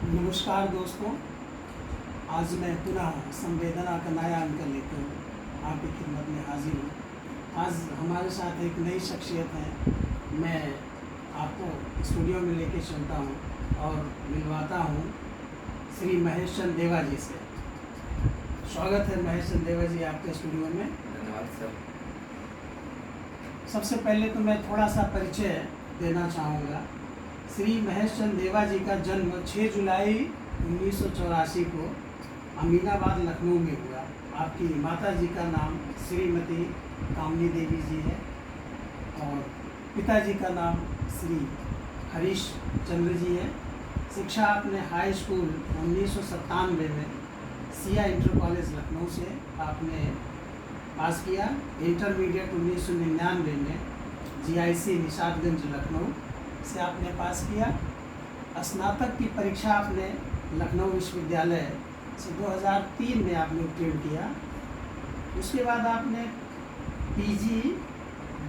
नमस्कार दोस्तों, आज मैं पुनः संवेदना का नया अंक लेकर आपकी खिदमत में हाजिर हूँ। आज हमारे साथ एक नई शख्सियत है। मैं आपको स्टूडियो में लेके चलता हूँ और मिलवाता हूँ श्री महेश चंद देवा जी से। स्वागत है महेश चंद देवा जी आपके स्टूडियो में। धन्यवाद सर। सबसे पहले तो मैं थोड़ा सा परिचय देना चाहूँगा। श्री महेश चंद देवा जी का जन्म 6 जुलाई 1984 को अमीनाबाद लखनऊ में हुआ। आपकी माता जी का नाम श्रीमती कामनी देवी जी है और पिताजी का नाम श्री हरीश चंद्र जी है। शिक्षा आपने हाई स्कूल 1997 में सिया इंटर कॉलेज लखनऊ से आपने पास किया। इंटरमीडिएट 1999 में GIC निशादगंज लखनऊ से आपने पास किया। स्नातक की परीक्षा आपने लखनऊ विश्वविद्यालय से 2003 में आपने उत्तीर्ण किया। उसके बाद आपने PG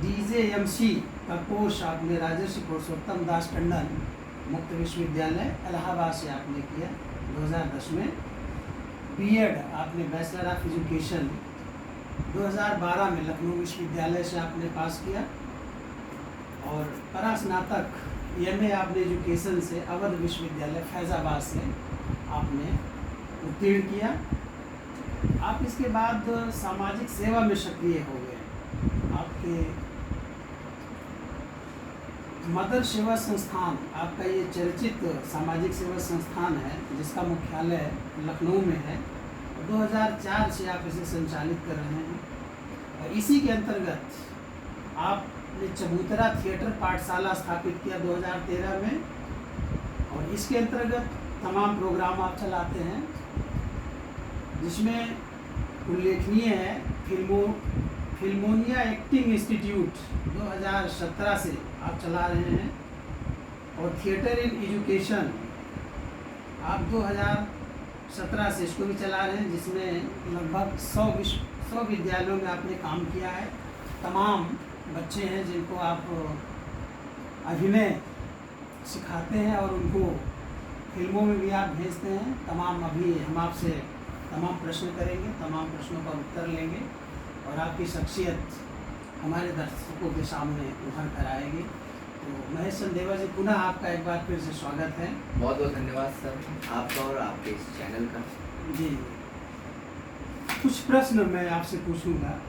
DJMC का कोर्स आपने राजर्षि पुरुषोत्तम दास टंडन मुक्त विश्वविद्यालय इलाहाबाद से आपने किया 2010 में। B.Ed आपने बैचलर ऑफ एजुकेशन 2012 में लखनऊ विश्वविद्यालय से आपने पास किया और परास्नातक MA आपने एजुकेशन से अवध विश्वविद्यालय फैज़ाबाद से आपने उत्तीर्ण किया। आप इसके बाद सामाजिक सेवा में सक्रिय हो गए। आपके मदर सेवा संस्थान, आपका ये चर्चित सामाजिक सेवा संस्थान है जिसका मुख्यालय लखनऊ में है। 2004 से आप इसे संचालित कर रहे हैं और इसी के अंतर्गत आपने चबूतरा थिएटर पाठशाला स्थापित किया 2013 में और इसके अंतर्गत तमाम प्रोग्राम आप चलाते हैं, जिसमें उल्लेखनीय है फिल्मोनिया एक्टिंग इंस्टीट्यूट 2017 से आप चला रहे हैं और थिएटर इन एजुकेशन आप 2017 से इसको भी चला रहे हैं, जिसमें लगभग 100 विद्यालयों में आपने काम किया है। तमाम बच्चे हैं जिनको आप अभिनय सिखाते हैं और उनको फिल्मों में भी आप भेजते हैं। अभी हम आपसे तमाम प्रश्न करेंगे, तमाम प्रश्नों का उत्तर लेंगे और आपकी शख्सियत हमारे दर्शकों के सामने उभर कर आएगी। तो महेश चंद देवा जी, पुनः आपका एक बार फिर से स्वागत है। बहुत बहुत धन्यवाद सर आपका और आपके इस चैनल का। जी, कुछ प्रश्न मैं आपसे पूछूंगा।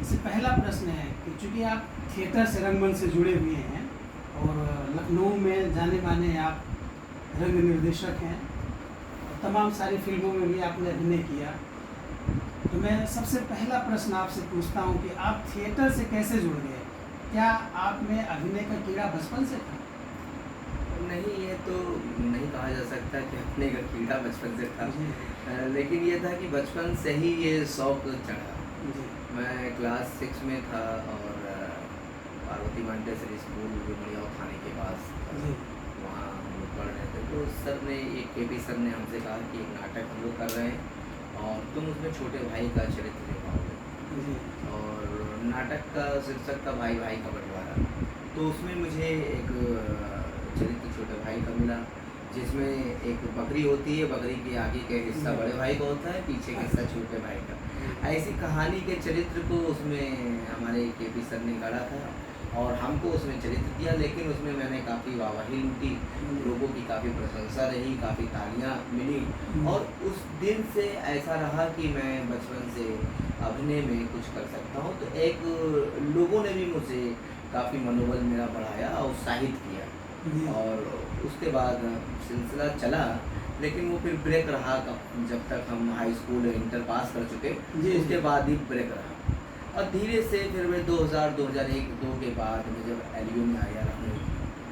इससे पहला प्रश्न है कि चूँकि आप थिएटर से रंगमंच से जुड़े हुए हैं और लखनऊ में जाने माने आप रंग निर्देशक हैं और तमाम सारी फिल्मों में भी आपने अभिनय किया, तो मैं सबसे पहला प्रश्न आपसे पूछता हूं कि आप थिएटर से कैसे जुड़ गए? क्या आप में अभिनय का कीड़ा बचपन से था? नहीं, ये तो नहीं कहा जा सकता कि अपने का कीड़ा बचपन से था, लेकिन ये था कि बचपन से ही ये शौक चढ़ा। मैं क्लास 6 में था और पार्वती मॉन्टेसरी स्कूल गुमड़िया थाने के पास, वहाँ हम लोग पढ़ रहे थे। तो सर ने KP सर ने हमसे कहा कि एक नाटक हम लोग कर रहे हैं और तुम उसमें छोटे भाई का चरित्र निभाओगे। और नाटक का शीर्षक था भाई भाई का बंटवारा। तो उसमें मुझे एक चरित्र छोटे भाई का मिला, जिसमें एक बकरी होती है, बकरी के आगे का हिस्सा बड़े भाई का होता है, पीछे का हिस्सा छोटे भाई का। ऐसी कहानी के चरित्र को उसमें हमारे KP सर ने गढ़ा था और हमको उसमें चरित्र दिया, लेकिन उसमें मैंने काफ़ी वाहवाही लूटी, लोगों की काफ़ी प्रशंसा रही, काफ़ी तालियां मिली। और उस दिन से ऐसा रहा कि मैं बचपन से अभिनय में कुछ कर सकता हूँ। तो एक लोगों ने भी मुझे काफ़ी मनोबल मेरा बढ़ाया और उत्साहित किया और उसके बाद सिलसिला चला, लेकिन वो फिर ब्रेक रहा जब तक हम हाई स्कूल इंटर पास कर चुके, उसके बाद ही ब्रेक रहा। और धीरे से फिर मैं 2001-2 के बाद मैं जब LU में आया लखनऊ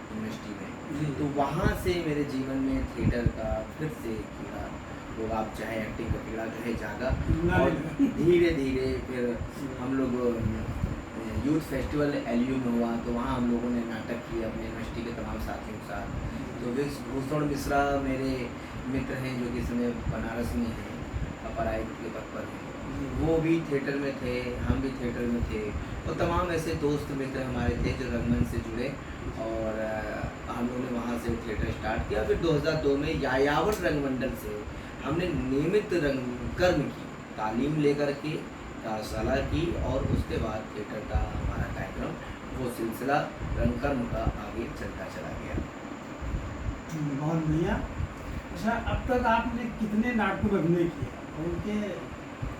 यूनिवर्सिटी में, तो वहाँ से मेरे जीवन में थिएटर का फिर से कीड़ा, वो आप चाहे एक्टिंग का कीड़ा जो है जागा। और धीरे धीरे फिर हम लोग यूथ फेस्टिवल LU में हुआ, तो वहाँ हम लोगों ने नाटक किया अपने यूनिवर्सिटी के तमाम साथियों के साथ। तो भूषण मिश्रा मेरे मित्र हैं जो कि इस समय बनारस में हैं, पढ़ाई के पद पर हैं, वो भी थिएटर में थे, हम भी थिएटर में थे और तमाम ऐसे दोस्त मित्र हमारे थे जो रंगमंच से जुड़े और हम लोगों ने वहाँ से थिएटर स्टार्ट किया। फिर 2002 में यायावर रंगमंडल से हमने नियमित रंगकर्म की तालीम लेकर के कार्यशाला की, और उसके बाद थिएटर का हमारा कार्यक्रम वो सिलसिला रंगकर्म का आगे चलता चला गया। बहुत बढ़िया। अच्छा, अब तक आपने कितने नाटकों में अभिनय किया और उनके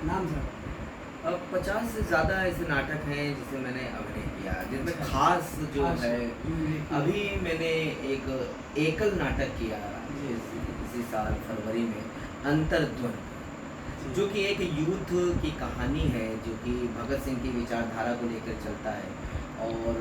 नाम से? अब 50 से ज़्यादा ऐसे नाटक हैं जिसे मैंने अभिनय किया, जिसमें अच्छा। खास जो खास है जो अभी मैंने एक एकल नाटक किया जी। इसी साल फरवरी में, अंतर्द्वंद, जो कि एक यूथ की कहानी है जो कि भगत सिंह की विचारधारा को लेकर चलता है, और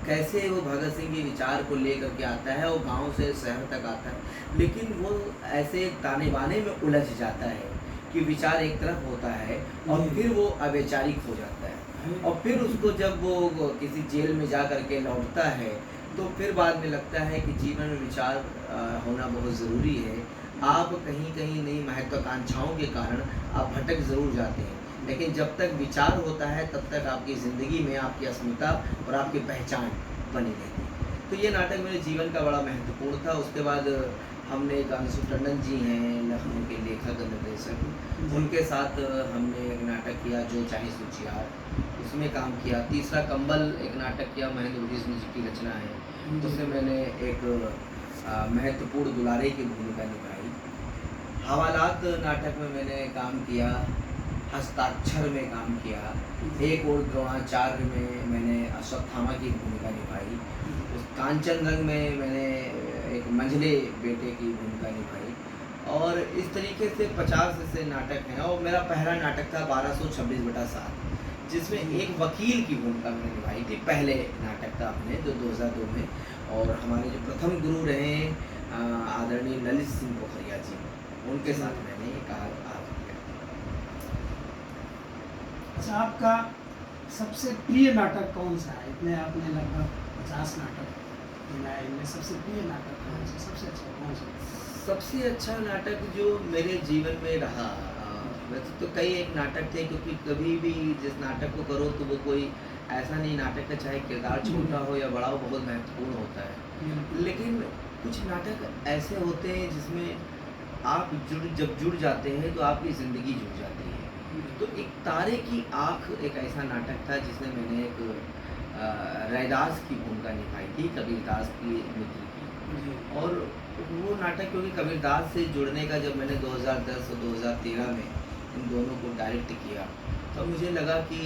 कैसे वो भगत सिंह के विचार को लेकर के आता है, वो गांव से शहर तक आता है, लेकिन वो ऐसे ताने बाने में उलझ जाता है कि विचार एक तरफ होता है और जी। फिर वो अवैचारिक हो जाता है, और फिर उसको जब वो किसी जेल में जा कर के लौटता है तो फिर बाद में लगता है कि जीवन में विचार होना बहुत ज़रूरी है। आप कहीं कहीं नई महत्वाकांक्षाओं के कारण आप भटक ज़रूर जाते हैं, लेकिन जब तक विचार होता है तब तक आपकी ज़िंदगी में आपकी अस्मिता और आपकी पहचान बनी रहती है। तो ये नाटक मेरे जीवन का बड़ा महत्वपूर्ण था। उसके बाद हमने अंशु टंडन जी हैं, लखनऊ के लेखक निर्देशक, उनके साथ हमने एक नाटक किया जो चाहे सुचियार, उसमें काम किया। तीसरा कंबल एक नाटक किया, महेंद्र भूषण जी की रचना है, उसमें मैंने एक महत्वपूर्ण दुलारे की भूमिका निभाई। हवालात नाटक में मैंने काम किया, हस्ताक्षर में काम किया, एक और द्रोणाचार्य में मैंने अश्वत्थामा की भूमिका निभाई, उस कांचन रंग में मैंने एक मंझले बेटे की भूमिका निभाई, और इस तरीके से 50 से नाटक हैं। और मेरा पहला नाटक था 1226/7, जिसमें एक वकील की भूमिका मैंने निभाई थी। पहले नाटक था अपने जो 2002 में, और हमारे जो प्रथम गुरु रहे आदरणीय ललित सिंह पोखरिया जी, उनके साथ मैंने ये कार्य किया। अच्छा, आपका सबसे प्रिय नाटक कौन सा है? इतने आपने लगभग 50 नाटक बनाए, इनमें सबसे प्रिय नाटक कौन सा, सबसे अच्छा कौन सा? सबसे अच्छा नाटक जो मेरे जीवन में रहा, वैसे तो कई एक नाटक थे, क्योंकि कभी भी जिस नाटक को करो तो वो कोई ऐसा नहीं नाटक का चाहे किरदार छोटा हो या बड़ा हो बहुत महत्वपूर्ण होता है। लेकिन कुछ नाटक ऐसे होते हैं जिसमें आप जब जुड़ जाते हैं तो आपकी ज़िंदगी जुड़ जाती है। तो एक तारे की आँख एक ऐसा नाटक था जिसमें मैंने एक रैदास की भूमिका निभाई थी, कबीरदास की मित्र की। और वो नाटक क्योंकि कबीरदास से जुड़ने का जब मैंने 2010 और 2013 में इन दोनों को डायरेक्ट किया, तो मुझे लगा कि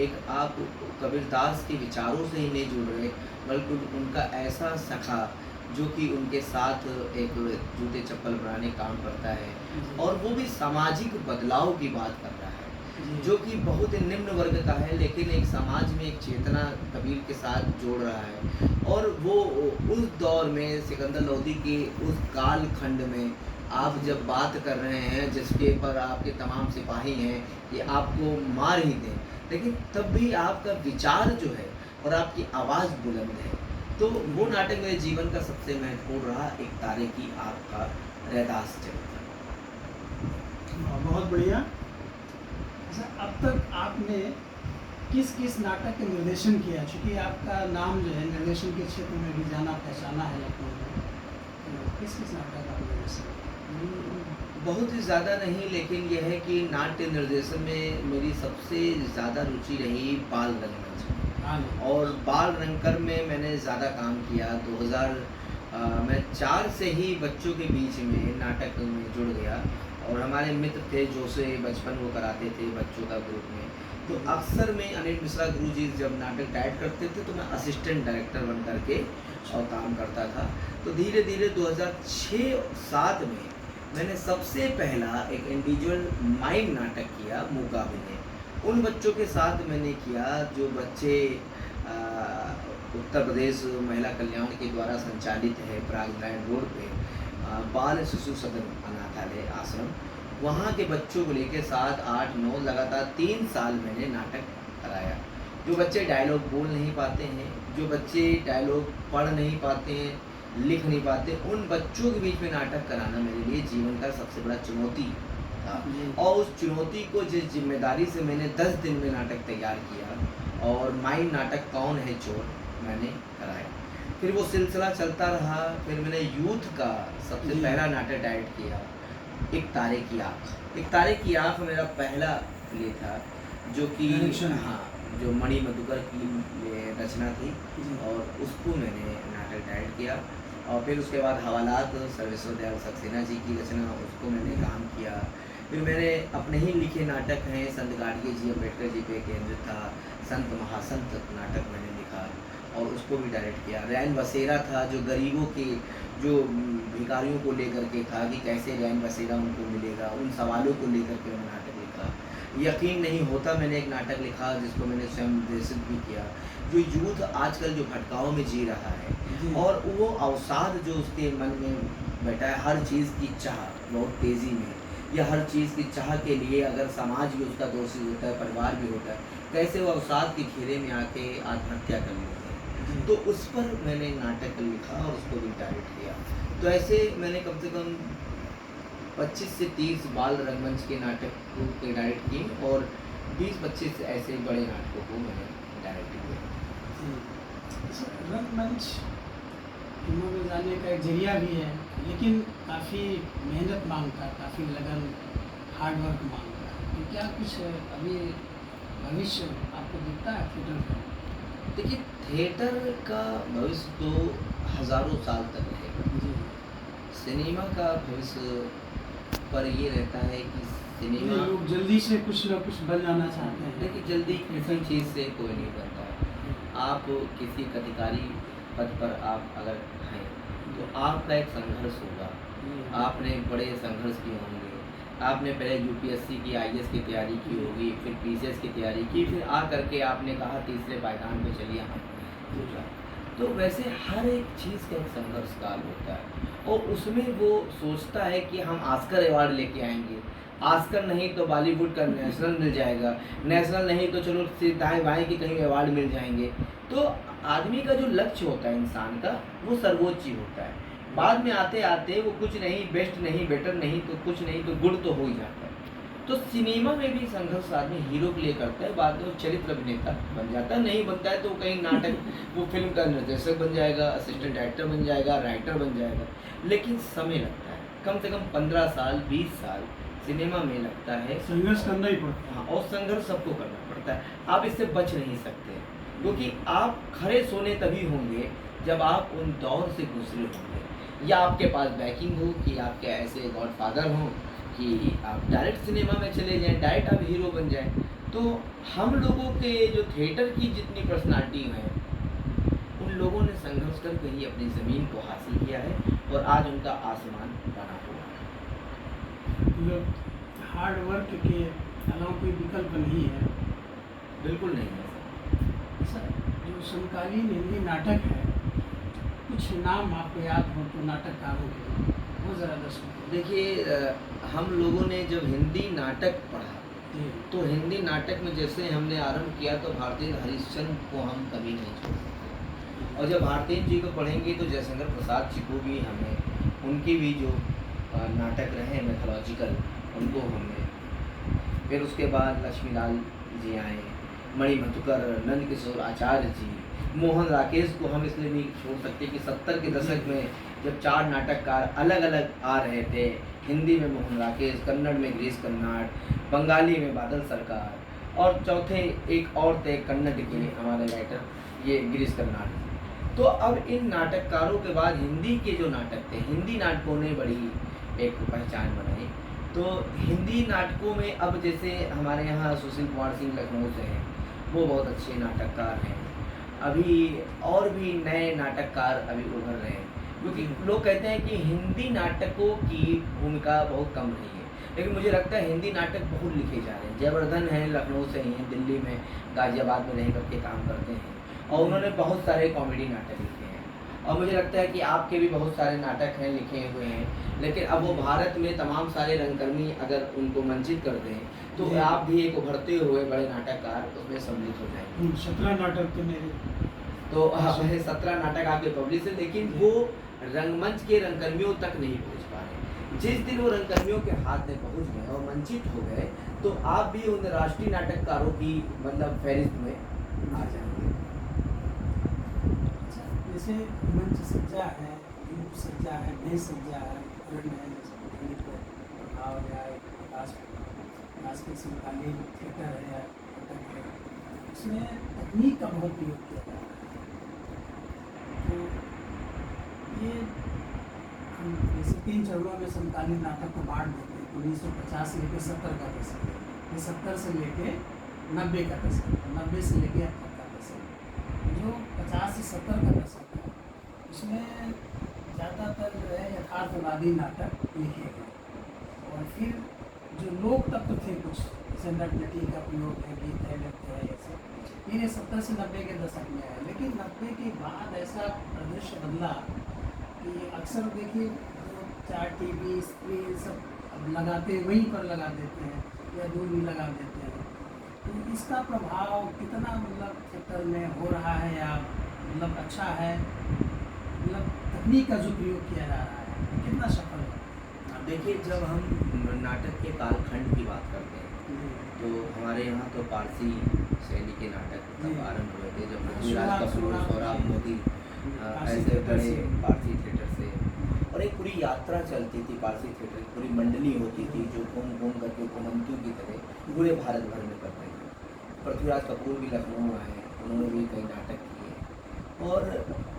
एक आप कबीरदास के विचारों से ही नहीं जुड़ रहे, बल्कि उनका ऐसा सखा जो कि उनके साथ एक जूते चप्पल बनाने काम करता है, और वो भी सामाजिक बदलाव की बात कर रहा है, जो कि बहुत ही निम्न वर्ग का है, लेकिन एक समाज में एक चेतना कबीर के साथ जोड़ रहा है। और वो उस दौर में सिकंदर लोधी के उस काल खंड में आप जब बात कर रहे हैं जिसके पर आपके तमाम सिपाही हैं कि आपको मार ही दें, लेकिन तब भी आपका विचार जो है और आपकी आवाज़ बुलंद है। तो वो नाटक मेरे जीवन का सबसे महत्वपूर्ण रहा, एक तारे की आँख का रैदास चरित्र। बहुत बढ़िया। अच्छा, अब तक आपने किस किस नाटक का निर्देशन किया? चूँकि आपका नाम जो है निर्देशन के क्षेत्र में भी जाना पहचाना है लखनऊ में, तो किस किस नाटक का निर्देशन? बहुत ही ज़्यादा नहीं, लेकिन यह है कि नाट्य निर्देशन में मेरी सबसे ज़्यादा रुचि रही बाल रंगमंच में, और बाल रंगकर्म में मैंने ज़्यादा काम किया। 2004 से ही बच्चों के बीच में नाटक में जुड़ गया, और हमारे मित्र थे जो से बचपन वो कराते थे बच्चों का ग्रुप में। तो अक्सर में अनिल मिश्रा गुरु जी जब नाटक डायरेक्ट करते थे तो मैं असिस्टेंट डायरेक्टर बन करके और काम करता था। तो धीरे धीरे 2006-07 में मैंने सबसे पहला एक इंडिविजुअल माइम नाटक किया, मुकाबले। उन बच्चों के साथ मैंने किया जो बच्चे उत्तर प्रदेश महिला कल्याण के द्वारा संचालित है प्रागनारायण रोड पे बाल शिशु सदन अनाथालय आश्रम, वहाँ के बच्चों को लेकर 7, 8, 9 लगातार 3 साल मैंने नाटक कराया। जो बच्चे डायलॉग बोल नहीं पाते हैं, जो बच्चे डायलॉग पढ़ नहीं पाते हैं, लिख नहीं पाते, उन बच्चों के बीच में नाटक कराना मेरे लिए जीवन का सबसे बड़ा चुनौती था। और उस चुनौती को जिस जिम्मेदारी से मैंने 10 दिन में नाटक तैयार किया, और माइम नाटक कौन है चोर मैंने कराया। फिर वो सिलसिला चलता रहा। फिर मैंने यूथ का सबसे जी। पहला नाटक डायरेक्ट किया, एक तारे की आँख। एक तारे की आँख मेरा पहला प्ले था, जो कि डायरेक्शन। हाँ, जो मणि मधुकर की ये रचना थी, जी। और उसको मैंने नाटक डायरेक्ट किया। और फिर उसके बाद हवालात सर्वेश्वर दयाल सक्सेना जी की रचना, उसको मैंने काम किया। फिर मैंने अपने ही लिखे नाटक हैं, संत गाडगे जी अम्बेडकर जी पे केंद्रित था, संत महासंत नाटक मैंने लिखा और उसको भी डायरेक्ट किया। रैन बसेरा था, जो गरीबों के, जो भिखारियों को लेकर के था कि कैसे रैन बसेरा उनको मिलेगा, उन सवालों को लेकर के मैंने नाटक लिखा। यकीन नहीं होता मैंने एक नाटक लिखा जिसको मैंने स्वयं निर्देशित भी किया, जो यूथ आजकल जो भटकाव में जी रहा है, जी। और वो अवसाद जो उसके मन में बैठा है, हर चीज़ की चाह बहुत तेज़ी में, या हर चीज़ की चाह के लिए अगर समाज भी उसका दोषी होता है, परिवार भी होता है, कैसे वो अवसाद के घेरे में आके आत्महत्या कर लेते हैं। तो उस पर मैंने नाटक लिखा और उसको भी डायरेक्ट किया। तो ऐसे मैंने कम से कम 25 से 30 बाल रंगमंच के नाटक को डायरेक्ट किए और 20-25 ऐसे बड़े नाटकों को मैंने डायरेक्ट किया। रंगमंच फिल्मों में जाने का एक जरिया भी है, लेकिन काफ़ी मेहनत मांगता है, काफ़ी लगन, हार्ड वर्क मांगता है। तो क्या कुछ अभी भविष्य आपको दिखता है थिएटर का? देखिए, थिएटर का भविष्य तो हज़ारों साल तक रहेगा। जी। सिनेमा का भविष्य पर ये रहता है कि सिनेमा, लोग जल्दी से कुछ ना कुछ बन जाना चाहते हैं। देखिए, जल्दी किसी चीज़ से कोई नहीं बनता है। आप किसी एक अधिकारी पद पर आप अगर हैं, तो आपका एक संघर्ष होगा। आपने बड़े संघर्ष किए होंगे। आपने पहले यूपीएससी की, आईएएस की तैयारी की होगी, फिर पीसीएस की तैयारी की, फिर आ करके आपने कहा तीसरे पायदान पे चलिए हम दूसरा। तो वैसे हर एक चीज़ का एक संघर्ष काल होता है, और उसमें वो सोचता है कि हम ऑस्कर अवार्ड लेके आएंगे। ऑस्कर नहीं तो बॉलीवुड का नेशनल मिल जाएगा, नेशनल नहीं तो चलो दाएँ बाएँ के कहीं अवार्ड मिल जाएंगे। तो आदमी का जो लक्ष्य होता है इंसान का, वो सर्वोच्च ही होता है। बाद में आते आते वो कुछ नहीं, बेस्ट नहीं, बेटर नहीं, तो कुछ नहीं तो गुड तो हो ही जाता है। तो सिनेमा में भी संघर्ष आदमी हीरो के लिए करता है, बाद में वो चरित्र अभिनेता बन जाता है। नहीं बनता है तो कहीं नाटक वो फिल्म का निर्देशक बन जाएगा, असिस्टेंट डायरेक्टर बन जाएगा, राइटर बन जाएगा। लेकिन समय लगता है, कम से कम 15 साल 20 साल सिनेमा में लगता है। संघर्ष करना ही पड़ता है। हाँ, और संघर्ष सबको करना पड़ता है। आप इससे बच नहीं सकते, क्योंकि आप खड़े सोने तभी होंगे जब आप उन दौर से गुजरे होंगे, या आपके पास बैकिंग हो कि आपके ऐसे गॉडफादर हों कि आप डायरेक्ट सिनेमा में चले जाएं, डायरेक्ट आप हीरो बन जाएं। तो हम लोगों के जो थिएटर की जितनी पर्सनालिटी हैं, उन लोगों ने संघर्ष करके ही अपनी ज़मीन को हासिल किया है, और आज उनका आसमान बना हुआ है। मतलब हार्ड वर्क के अलावा कोई विकल्प नहीं है। बिल्कुल नहीं है सर। सर, जो समकालीन हिंदी नाटक है, कुछ नाम आपको याद हो तो नाटककारों के, वो ज़रा दर्शकों को। देखिए, हम लोगों ने जब हिंदी नाटक पढ़ा, जी। तो हिंदी नाटक में जैसे हमने आरंभ किया, तो भारतीय हरिश्चंद्र को हम कभी नहीं छोड़ सकते। और जब भारतीय जी को पढ़ेंगे तो जयशंकर प्रसाद जी को भी हमें, उनके भी जो नाटक रहे मैथोलॉजिकल, उनको हमने, फिर उसके बाद लक्ष्मीलाल जी आए, मणि मधुकर, नंद किशोर आचार्य जी, मोहन राकेश को हम इसलिए नहीं छोड़ सकते कि 70 के दशक में जब 4 नाटककार अलग अलग आ रहे थे, हिंदी में मोहन राकेश, कन्नड़ में गिरीश कर्नाड, बंगाली में बादल सरकार, और चौथे एक और थे कन्नड़ के हमारे राइटर, ये गिरीश कर्नाड। तो अब इन नाटककारों के बाद हिंदी के जो नाटक थे, हिंदी नाटकों ने बड़ी एक पहचान बनाई। तो हिंदी नाटकों में अब जैसे हमारे यहाँ सुशील कुमार सिंह लखनऊ से हैं, वो बहुत अच्छे नाटककार हैं। अभी और भी नए नाटककार अभी उभर रहे हैं, क्योंकि लोग कहते हैं कि हिंदी नाटकों की भूमिका बहुत कम रही है, लेकिन मुझे लगता है हिंदी नाटक बहुत लिखे जा रहे हैं। जयवर्धन हैं, लखनऊ से हैं, दिल्ली में, गाजियाबाद में रह करके काम करते हैं, और उन्होंने बहुत सारे कॉमेडी नाटक लिखे हैं। और मुझे लगता है कि आपके भी बहुत सारे नाटक हैं, लिखे हुए हैं, लेकिन अब वो भारत में तमाम सारे रंगकर्मी अगर उनको मंचित कर दें, तो आप भी एक उभरते हुए बड़े नाटककार उसमें सम्मिलित हो जाएंगे। 17 नाटक तो मेरे, तो 17 नाटक आपके पब्लिश है, लेकिन वो रंगमंच के रंगकर्मियों तक नहीं पहुंच पा रहे। जिस दिन वो रंगकर्मियों के हाथ में पहुंच गए और मंचित हो गए, तो आप भी उन राष्ट्रीय नाटककारों की मतलब फहरिस्त में आ जाएंगे। जैसे मंच सज्जा है, रूप सज्जा है, भेष सज्जा है, उपकरण है, जैसे तकनीक प्रभाव या एक प्रकाश के समकालीन थिएटर है या नाटक है, उसमें तकनीक का बहुत प्रयोग किया जा रहा है। तो ये हम जैसे 3 चरणों में समकालीन नाटक को बांट देते हैं। 1950 से लेकर 70 का दशक, फिर 70 से लेके 90 का दशक, 90 से लेके 70 का दशक। जो 50 से 70 का दशक है उसमें ज़्यादातर जो है यथार्थवादी नाटक लिखे गए, और फिर जो लोक तत्व थे कुछ, जैसे नटनटी का प्रयोग है, गीत है, नृत्य है, ये सब ये 70 से 90 के दशक में है। लेकिन 90 के बाद ऐसा परिदृश्य बदला कि अक्सर देखिए जो 4 टीवी स्क्रीन सब अब लगाते वहीं पर लगा देते हैं या दूर भी लगा देते हैं। तो इसका प्रभाव कितना मतलब थिएटर में हो रहा है, या मतलब अच्छा है, मतलब तकनीक का जो प्रयोग किया जा रहा है कितना सफल है? देखिए, जब हम नाटक के कालखंड की बात करते हैं तो हमारे यहाँ तो पारसी शैली के नाटक तब आरंभ हुए थे, जब पृथ्वीराज कपूर, सौराब मोदी ऐसे बड़े पारसी थिएटर से, और एक पूरी यात्रा चलती थी पारसी थिएटर की, पूरी मंडली होती थी जो घूम घूम करके कुमंतु की तरह पूरे भारत भर में करते थे। पृथ्वीराज कपूर भी लखनऊ आए, उन्होंने भी कई नाटक किए, और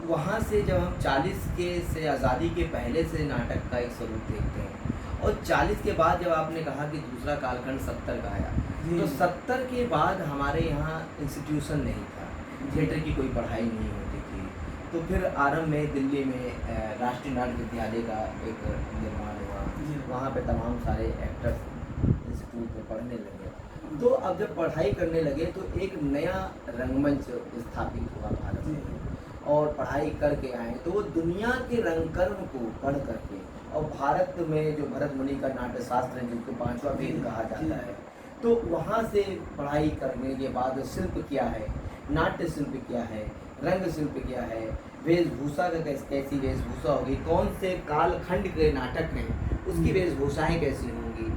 वहाँ से जब हम 40 के से आज़ादी के पहले से नाटक का एक स्वरूप देखते हैं, और 40 के बाद जब आपने कहा कि दूसरा कालखंड 70 का आया, तो 70 के बाद हमारे यहाँ इंस्टीट्यूशन नहीं था, थिएटर की कोई पढ़ाई नहीं होती थी। तो फिर आरंभ में दिल्ली में राष्ट्रीय नाट्य विद्यालय का एक निर्माण हुआ, वहाँ पे तमाम सारे एक्टर्स इंस्टीट्यूट में पढ़ने लगे। तो अब जब पढ़ाई करने लगे तो एक नया रंगमंच स्थापित हुआ भारत में, और पढ़ाई करके आए तो वो दुनिया के रंगकर्म को पढ़ करके, और भारत में जो भरत मुनि का नाट्य शास्त्र है जिसको 5वां वेद कहा जाता है, तो वहाँ से पढ़ाई करने के बाद शिल्प क्या है, नाट्य शिल्प क्या है, रंग शिल्प क्या है, वेशभूषा का कैसी वेशभूषा होगी, कौन से कालखंड के नाटक हैं उसकी वेशभूषाएँ कैसी होंगी,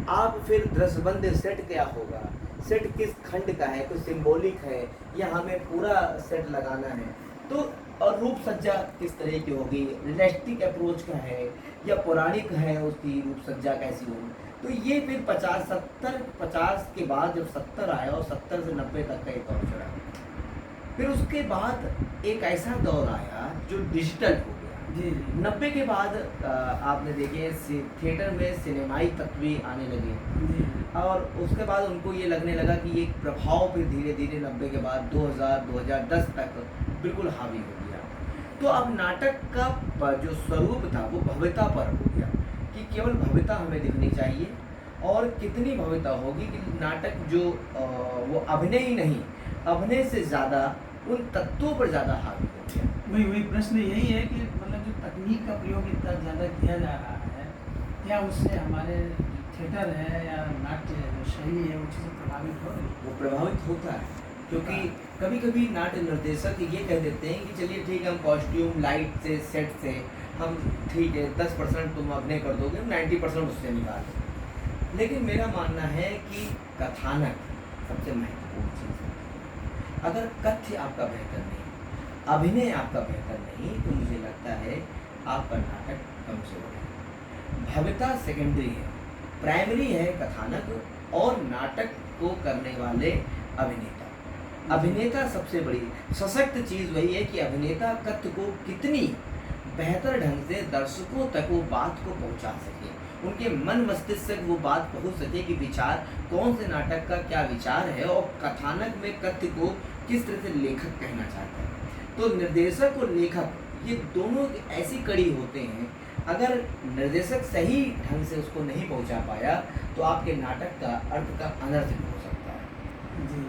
आप फिर दृश्यबंद सेट क्या होगा, सेट किस खंड का है, कुछ सिंबॉलिक है या हमें पूरा सेट लगाना है, तो और रूप सज्जा किस तरह की होगी, रियलिस्टिक अप्रोच का है या पौराणिक है, उसकी रूप सज्जा कैसी होगी। तो ये फिर 50 के बाद जब 70 आया और 70 से 90 तक का एक दौर चला, फिर उसके बाद एक ऐसा दौर आया जो डिजिटल हो गया। 90 के बाद आपने देखे थिएटर में सिनेमाई तत्व आने लगे, और उसके बाद उनको ये लगने लगा कि ये प्रभाव फिर धीरे धीरे 90 के बाद 2000-2010 तक बिल्कुल हावी हो गया। तो अब नाटक का जो स्वरूप था वो भव्यता पर हो गया, कि केवल भव्यता हमें दिखनी चाहिए, और कितनी भव्यता होगी कि नाटक जो वो अभिनय ही नहीं, अभिनय से ज़्यादा उन तत्वों पर ज़्यादा हावी हो गया। वही प्रश्न यही है कि मतलब जो तकनीक का प्रयोग इतना ज़्यादा किया जा रहा है, क्या उससे हमारे थिएटर है या नाट्य जो शैली है वो चीज़ें प्रभावित हो रही है? वो प्रभावित होता है, क्योंकि कभी कभी नाट्य निर्देशक ये कह देते हैं कि चलिए ठीक है, हम कॉस्ट्यूम, लाइट से, सेट से हम ठीक है 10% तुम अभिनय कर दोगे, 90% उससे निकाल दें। लेकिन मेरा मानना है कि कथानक सबसे महत्वपूर्ण चीज़ है। अगर कथ्य आपका बेहतर नहीं, अभिनय आपका बेहतर नहीं, तो मुझे लगता है आपका नाटक कमजोर है। भव्यता सेकेंडरी है, प्राइमरी है कथानक और नाटक को करने वाले अभिनेता। अभिनेता सबसे बड़ी सशक्त चीज़ वही है कि अभिनेता कथ्य को कितनी बेहतर ढंग से दर्शकों तक वो बात को पहुंचा सके, उनके मन मस्तिष्क तक वो बात पहुंच सके कि विचार कौन से नाटक का क्या विचार है, और कथानक में कथ्य को किस तरह से लेखक कहना चाहता है। तो निर्देशक और लेखक ये दोनों ऐसी कड़ी होते हैं, अगर निर्देशक सही ढंग से उसको नहीं पहुंचा पाया तो आपके नाटक का अर्थ का अनर्थ हो सकता है। जी,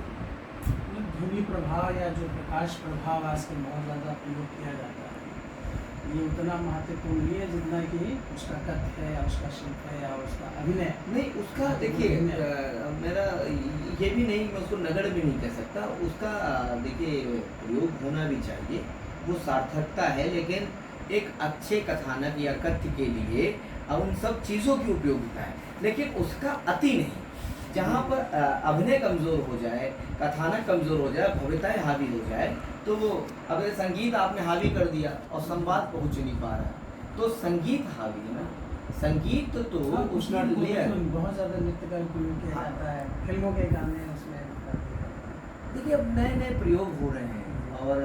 मतलब ध्वनि प्रभाव या जो प्रकाश प्रभाव आजकल बहुत ज़्यादा प्रयोग किया जाता है, ये उतना महत्वपूर्ण नहीं है जितना कि उसका कथ्य है या उसका शिल्प है या उसका अभिनय। नहीं, उसका देखिए मेरा ये भी नहीं, मैं उसको नगण्य भी नहीं कह सकता, उसका देखिए प्रयोग होना भी चाहिए, वो सार्थकता है, लेकिन एक अच्छे कथानक या कथ्य के लिए उन सब चीज़ों की उपयोगिता है, लेकिन उसका अति नहीं। जहाँ पर अभिनय कमज़ोर हो जाए, कथानक कमज़ोर हो जाए, भव्यताएँ हावी हो जाए, तो वो अगर संगीत आपने हावी कर दिया और संवाद पहुँच नहीं पा रहा है, तो संगीत हावी है ना, संगीत तो हाँ, कुछ उसकी नाटकों में लेयर। तो बहुत ज़्यादा नृत्य का प्रयोग किया हाँ। जाता है, फिल्मों के गाने उसमें कर दिए जाते हैं। देखिए अब नए नए प्रयोग हो रहे हैं और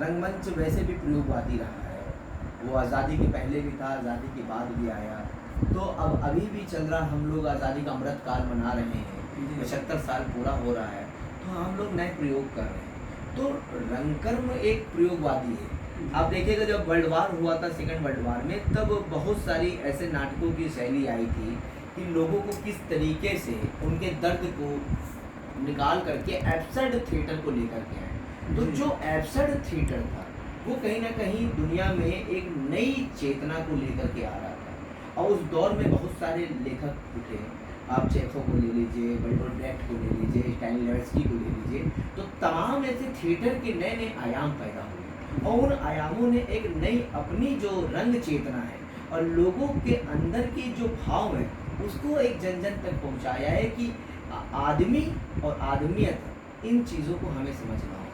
रंगमंच वैसे भी प्रयोगवादी रहा है, वो आज़ादी के पहले भी था, आज़ादी के बाद भी आया, तो अब अभी भी चल रहा, हम लोग आज़ादी का अमृत काल मना रहे हैं, 75 साल पूरा हो रहा है, तो हम लोग नए प्रयोग कर रहे हैं। तो रंगकर्म एक प्रयोगवादी है। आप देखिएगा जब वर्ल्ड वार हुआ था, सेकंड वर्ल्ड वार में, तब बहुत सारी ऐसे नाटकों की शैली आई थी कि लोगों को किस तरीके से उनके दर्द को निकाल करके एब्सर्ड थिएटर को लेकर के आए। तो जी। जो एब्सर्ड थिएटर था वो कहीं ना कहीं दुनिया में एक नई चेतना को लेकर के आ रहा था, और उस दौर में बहुत सारे लेखक उठे। आप चेखव को ले लीजिए, बर्टोल्ट ब्रेख्ट को ले लीजिए, स्टैनिस्लैवस्की को ले लीजिए, तो तमाम ऐसे थिएटर के नए नए आयाम पैदा हुए, और उन आयामों ने एक नई अपनी जो रंग चेतना है और लोगों के अंदर की जो भाव है उसको एक जन जन तक पहुंचाया है कि आदमी और आदमियत, इन चीज़ों को हमें समझना होगा,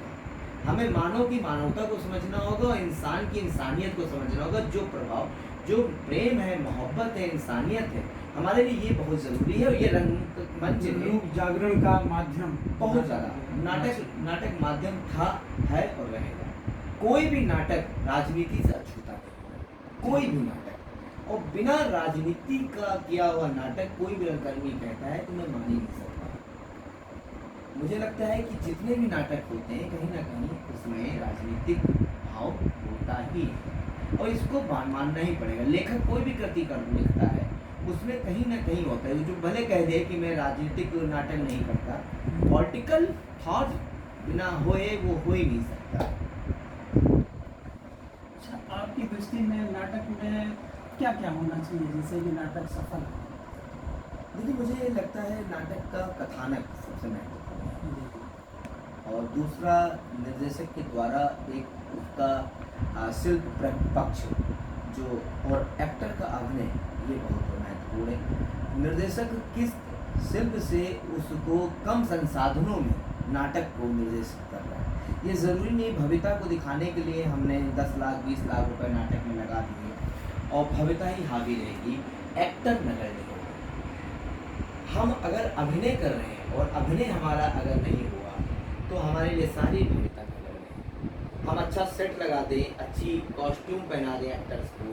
हमें मानव की मानवता को समझना होगा और इंसान की इंसानियत को समझना होगा। जो प्रभाव, जो प्रेम है, मोहब्बत है, इंसानियत है, हमारे लिए ये बहुत ज़रूरी है। और ये रंगमंच ने लोक जागरण का माध्यम बहुत ज़्यादा नाटक माध्यम था, है और रहेगा। कोई भी नाटक राजनीति से अछूता नहीं, कोई भी नाटक, और बिना राजनीति का किया हुआ नाटक कोई भी रंगकर्मी कहता है तो मैं मान ही नहीं सकता। मुझे लगता है कि जितने भी नाटक होते हैं कहीं ना कहीं उसमें राजनीतिक भाव होता ही है, और इसको मानना ही पड़ेगा। लेखक कोई भी कृति कर लिखता है उसमें कहीं ना कहीं होता है, जो भले कह दे कि मैं राजनीतिक नाटक नहीं करता, पॉलिटिकल थॉट बिना होए वो हो ही नहीं सकता। अच्छा, आपकी दृष्टि में नाटक में क्या क्या होना चाहिए जिससे कि नाटक सफल हो? देखिए मुझे लगता है नाटक का कथानक सबसे महत्वपूर्ण है, और दूसरा निर्देशक के द्वारा एक उसका शिल्प पक्ष जो, और एक्टर का अभिनय, ये बहुत महत्वपूर्ण है। निर्देशक किस शिल्प से उसको कम संसाधनों में नाटक को निर्देशित कर रहा है। ये ज़रूरी नहीं भव्यता को दिखाने के लिए हमने 10 लाख 20 लाख रुपए नाटक में लगा दिए और भव्यता ही हावी रहेगी, एक्टर नगर नहीं होगा। हम अगर अभिनय कर रहे हैं और अभिनय हमारा अगर नहीं हुआ तो हमारे लिए सारी भव्यता नगर नहीं। हम अच्छा सेट लगा दें, अच्छी कॉस्ट्यूम पहना दें एक्टर्स को,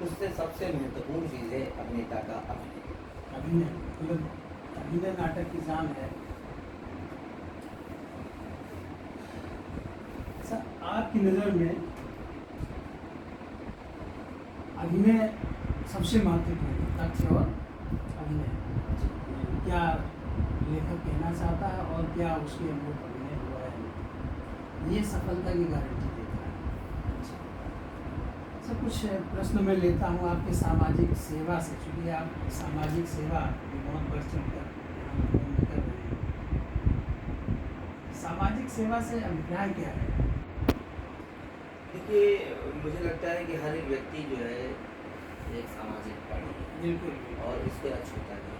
उससे सबसे महत्वपूर्ण चीज़ है अभिनेता का अभिनय। अभिनय मतलब अभिनय नाटक की जान है। सर, आपकी नज़र में अभिनय सबसे महत्वपूर्ण तथ्य और अभिनय क्या लेखक कहना चाहता है और क्या उसके अनुरूप अभिनय हुआ है, ये सफलता की गारंटी देता है। सर, कुछ प्रश्न मैं लेता हूँ आपके सामाजिक सेवा से, चूँकि आप सामाजिक सेवा भी बहुत बढ़ चढ़कर कर रहे हैं। सामाजिक सेवा से अभिप्राय क्या है? देखिए मुझे लगता है कि हर एक व्यक्ति जो है एक सामाजिक प्राणी है, बिल्कुल, और इसके अछूता नहीं,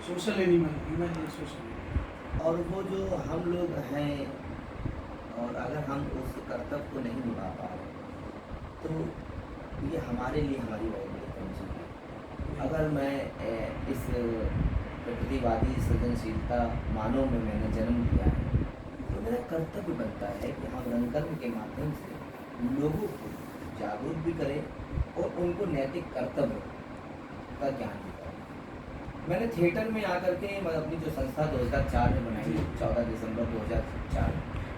social animal, human and social. और वो जो हम लोग हैं, और अगर हम उस कर्तव्य को नहीं निभा पा रहे तो ये हमारे लिए हमारी बहुत बड़ी कमजोरी है। अगर मैं इस प्रकृतिवादी सृजनशीलता मानव में मैंने जन्म लिया है तो मेरा कर्तव्य बनता है कि हम रंगकर्म के माध्यम से लोगों को जागरूक भी करें और उनको नैतिक कर्तव्य का ज्ञान भी करें। मैंने थिएटर में आकर के अपनी जो संस्था 2004 में बनाई, 14 दिसंबर 2004,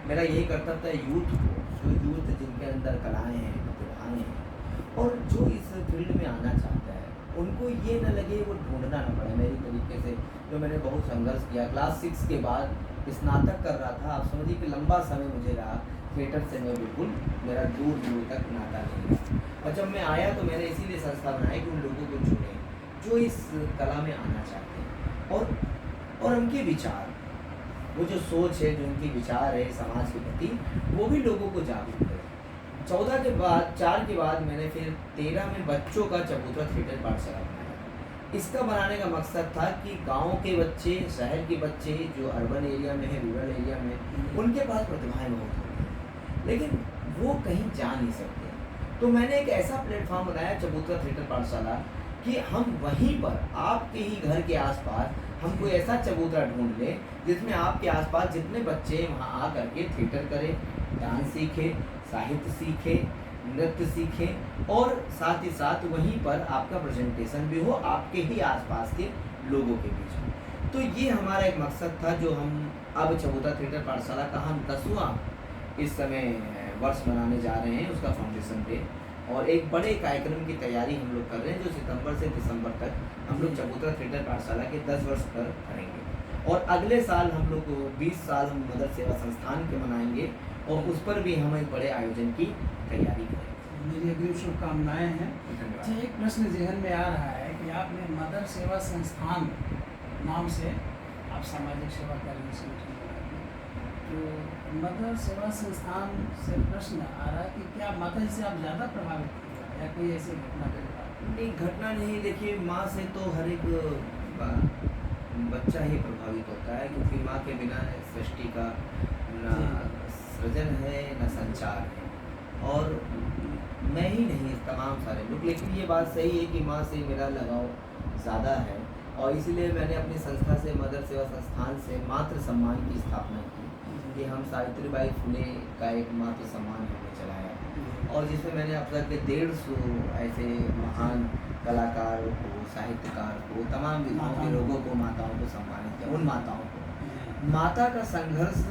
मेरा यही कर्तव्य था यूथ को, जो यूथ जिनके अंदर कलाएँ हैं, प्रतिभाएँ हैं, और जो इस फील्ड में आना चाहता है उनको ये न लगे वो ढूंढना न पड़े। मेरी तरीके से जो मैंने बहुत संघर्ष किया, क्लास 6 के बाद स्नातक कर रहा था, आप समझिए कि लंबा समय मुझे रहा थिएटर से, मैं बिल्कुल मेरा दूर दूर तक नाता नहीं रहा। और जब मैं आया तो मैंने इसीलिए संस्था बनाई कि उन लोगों को चुने जो इस कला में आना चाहते हैं, और उनके विचार, वो जो सोच है, जो उनकी विचार है समाज के प्रति, वो भी लोगों को जागरूक करें। 4 के बाद मैंने फिर 13 में बच्चों का चबूतरा थिएटर पाठशाला बनाया, इसका बनाने का मकसद था कि गांव के बच्चे, शहर के बच्चे जो अर्बन एरिया में है, रूरल एरिया में, उनके पास प्रतिभाएं बहुत होती हैं, लेकिन वो कहीं जा नहीं सकते। तो मैंने एक ऐसा प्लेटफॉर्म बनाया चबूतरा थिएटर पाठशाला कि हम वहीं पर आपके ही घर के आसपास हम कोई ऐसा चबूतरा ढूंढ लें जिसमें आपके आसपास जितने बच्चे वहाँ आ करके थिएटर करें, डांस सीखें, साहित्य सीखें, नृत्य सीखें और साथ ही साथ वहीं पर आपका प्रेजेंटेशन भी हो आपके ही आसपास के लोगों के बीच में। तो ये हमारा एक मकसद था जो हम अब चबूतरा थिएटर पाठशाला का हम 10वां इस समय वर्ष मनाने जा रहे हैं, उसका फाउंडेशन डे, और एक बड़े कार्यक्रम की तैयारी हम लोग कर रहे हैं जो सितंबर से दिसंबर तक हम लोग चबूतरा थिएटर पाठशाला के 10 वर्ष पर करेंगे। और अगले साल हम लोग 20 साल हम मदर सेवा संस्थान के मनाएंगे और उस पर भी हम एक बड़े आयोजन की तैयारी करेंगे। मेरी अग्रिम शुभकामनाएं हैं। अच्छा, एक प्रश्न जहन में आ रहा है कि आपने मदर सेवा संस्थान नाम से आप सामाजिक सेवा करने से तो मदर सेवा संस्थान से प्रश्न आ रहा है कि क्या माता जी से आप ज़्यादा प्रभावित हुए या कोई ऐसी घटना नहीं, घटना नहीं। देखिए, माँ से तो हर एक बच्चा ही प्रभावित होता है, क्योंकि माँ के बिना सृष्टि का ना सृजन है ना संचार है, और मैं ही नहीं, तमाम सारे लोग। लेकिन ये बात सही है कि माँ से मेरा लगाव ज़्यादा है, और इसीलिए मैंने अपनी संस्था से, मदर सेवा संस्थान से मातृ सम्मान की स्थापना की कि हम सावित्रीबाई फुले का एक मातृ सम्मान हमने चलाया, और जिसमें मैंने अब तक के 150 ऐसे महान कलाकार को, साहित्यकार को, तमाम विधाओं के लोगों को, माताओं को सम्मानित किया। उन माताओं को, माता का संघर्ष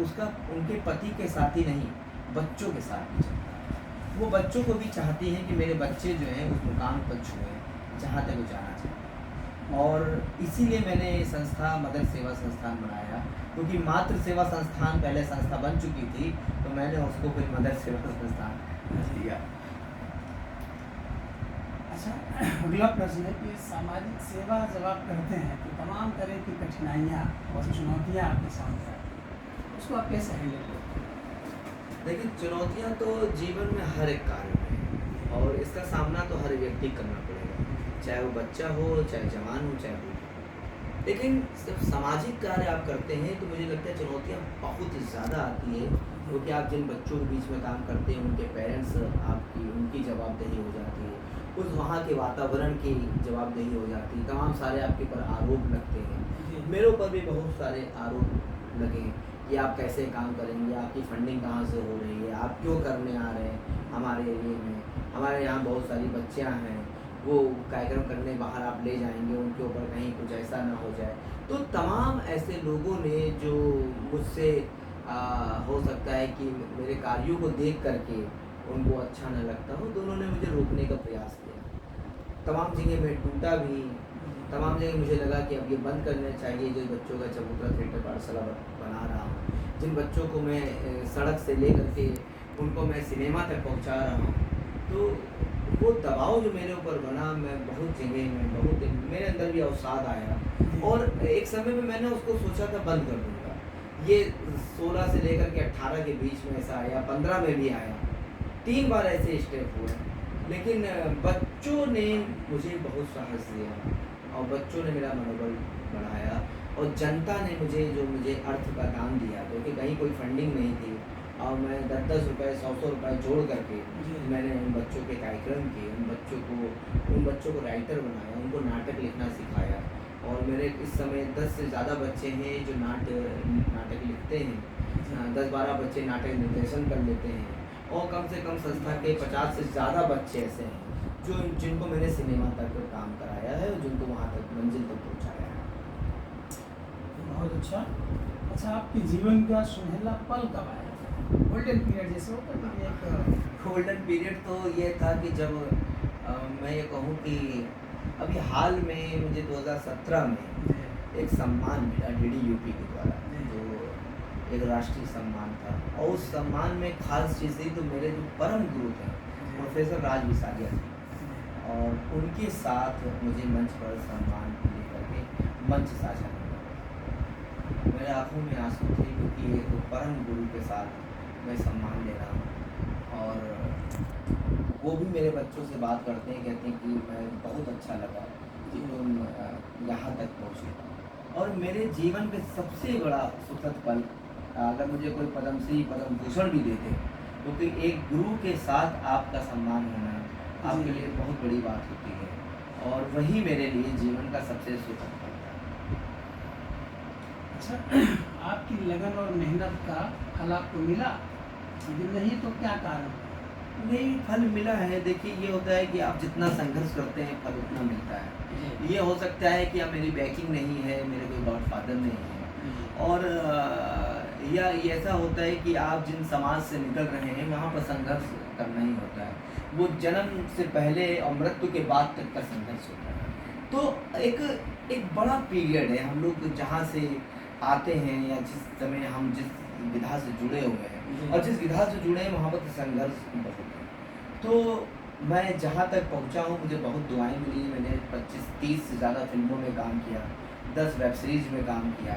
उसका उनके पति के साथ ही नहीं, बच्चों के साथ भी चलता है। वो बच्चों को भी चाहती हैं कि मेरे बच्चे जो हैं उस मुकाम पर छुएं जहाँ तक वो जाना चाहते हैं, और इसीलिए मैंने संस्था मदर सेवा संस्थान बनाया, क्योंकि मातृ सेवा संस्थान पहले संस्था बन चुकी थी, तो मैंने उसको फिर मदर सेवा संस्थान दिया। अच्छा, अगला प्रश्न है कि सामाजिक सेवा जब आप करते हैं तो तमाम तरह की कठिनाइयाँ और चुनौतियाँ आपके सामने आती हैं, उसको आप कैसे हैंडल करते हैं? लेकिन चुनौतियाँ तो जीवन में हर एक कार्य में है, और इसका सामना तो हर व्यक्ति करना पड़ेगा, चाहे वो बच्चा हो, चाहे जवान हो, चाहे बूढ़ा हो। लेकिन जब सामाजिक कार्य आप करते हैं तो मुझे लगता है चुनौतियाँ बहुत ज़्यादा आती है, क्योंकि आप जिन बच्चों के बीच में काम करते हैं उनके पेरेंट्स आपकी, उनकी जवाबदेही हो जाती है, उस वहाँ के वातावरण की जवाबदेही हो जाती है, तमाम सारे आपके ऊपर आरोप लगते हैं। मेरे ऊपर भी बहुत सारे आरोप लगे कि आप कैसे काम करेंगे, आपकी फंडिंग कहाँ से हो रही है, आप क्यों करने आ रहे हैं हमारे एरिए में, हमारे यहाँ बहुत सारी बच्चियाँ हैं, वो कार्यक्रम करने बाहर आप ले जाएंगे, उनके ऊपर कहीं कुछ ऐसा ना हो जाए। तो तमाम ऐसे लोगों ने जो मुझसे हो सकता है कि मेरे कार्यों को देख करके उनको अच्छा न लगता हो, दोनों ने मुझे रोकने का प्रयास किया। तमाम जगह मैं टूटा भी, तमाम जगह मुझे लगा कि अब ये बंद करना चाहिए जो बच्चों का चबूतरा थिएटर पाठशाला बना रहा हूँ, जिन बच्चों को मैं सड़क से ले करके उनको मैं सिनेमा तक पहुँचा रहा हूँ। तो वो दबाव जो मेरे ऊपर बना, मैं बहुत जगह में बहुत मेरे अंदर भी अवसाद आया, और एक समय में मैंने उसको सोचा था बंद कर दूँगा। ये 16 से लेकर के 18 के बीच में ऐसा आया, 15 में भी आया, 3 बार ऐसे स्टेप हुए, लेकिन बच्चों ने मुझे बहुत साहस दिया और बच्चों ने मेरा मनोबल बढ़ाया, और जनता ने मुझे अर्थ का दान दिया, क्योंकि कहीं कोई फंडिंग नहीं थी, और मैं 10-10 रुपये 100-100 रुपये जोड़ करके मैंने उन बच्चों के कार्यक्रम किए, उन बच्चों को राइटर बनाया, उनको नाटक लिखना सिखाया, और मेरे इस समय 10 से ज़्यादा बच्चे हैं जो नाटक लिखते हैं, 10-12 बच्चे नाटक निर्देशन कर लेते हैं, और कम से कम संस्था के 50 से ज़्यादा बच्चे ऐसे हैं जिनको मैंने सिनेमा तक काम कराया है और जिनको वहाँ तक मंजिल तक पहुँचाया है। बहुत अच्छा। अच्छा, आपके जीवन का सुनहला पल कब आया? गोल्डन पीरियड जैसे होता है एक गोल्डन पीरियड तो ये था कि जब मैं ये कहूँ कि अभी हाल में मुझे 2017 में एक सम्मान मिला DDUP के द्वारा, जो एक राष्ट्रीय सम्मान था, और उस सम्मान में खास चीज़ थी तो मेरे जो परम गुरु थे प्रोफेसर राज विसारिया थे, और उनके साथ मुझे मंच पर सम्मान लेकर के मंच साझा करना पड़ा। मेरे आँखों में आंसू थे, क्योंकि एक परम गुरु के साथ मैं सम्मान ले रहा हूँ, और वो भी मेरे बच्चों से बात करते हैं, कहते हैं कि मैं बहुत अच्छा लगा कि तुम यहाँ तक पहुँचे। और मेरे जीवन के सबसे बड़ा सुखद पल, अगर मुझे कोई पद्मश्री पद्म भूषण भी देते, क्योंकि एक गुरु के साथ आपका सम्मान होना आपके लिए बहुत बड़ी बात होती है, और वही मेरे लिए जीवन का सबसे सुखद पल था। अच्छा, आपकी लगन और मेहनत का फल आपको मिला? यदि नहीं तो क्या कारण? नहीं, फल मिला है। देखिए, ये होता है कि आप जितना संघर्ष करते हैं फल उतना मिलता है। ये हो सकता है कि अब मेरी बैकिंग नहीं है, मेरे कोई गॉडफादर नहीं है, और या ये ऐसा होता है कि आप जिन समाज से निकल रहे हैं वहाँ पर संघर्ष करना ही होता है। वो जन्म से पहले और मृत्यु के बाद तक का संघर्ष होता है। तो एक बड़ा पीरियड है, हम लोग जहाँ से आते हैं या जिस समय हम जिस विधा से जुड़े हुए हैं और जिस विधा से जुड़े हैं वहाँ पर संघर्ष बहुत है। तो मैं जहाँ तक पहुँचा हूँ मुझे बहुत दुआएं मिली। मैंने 25-30 से ज़्यादा फिल्मों में काम किया, 10 वेब सीरीज़ में काम किया,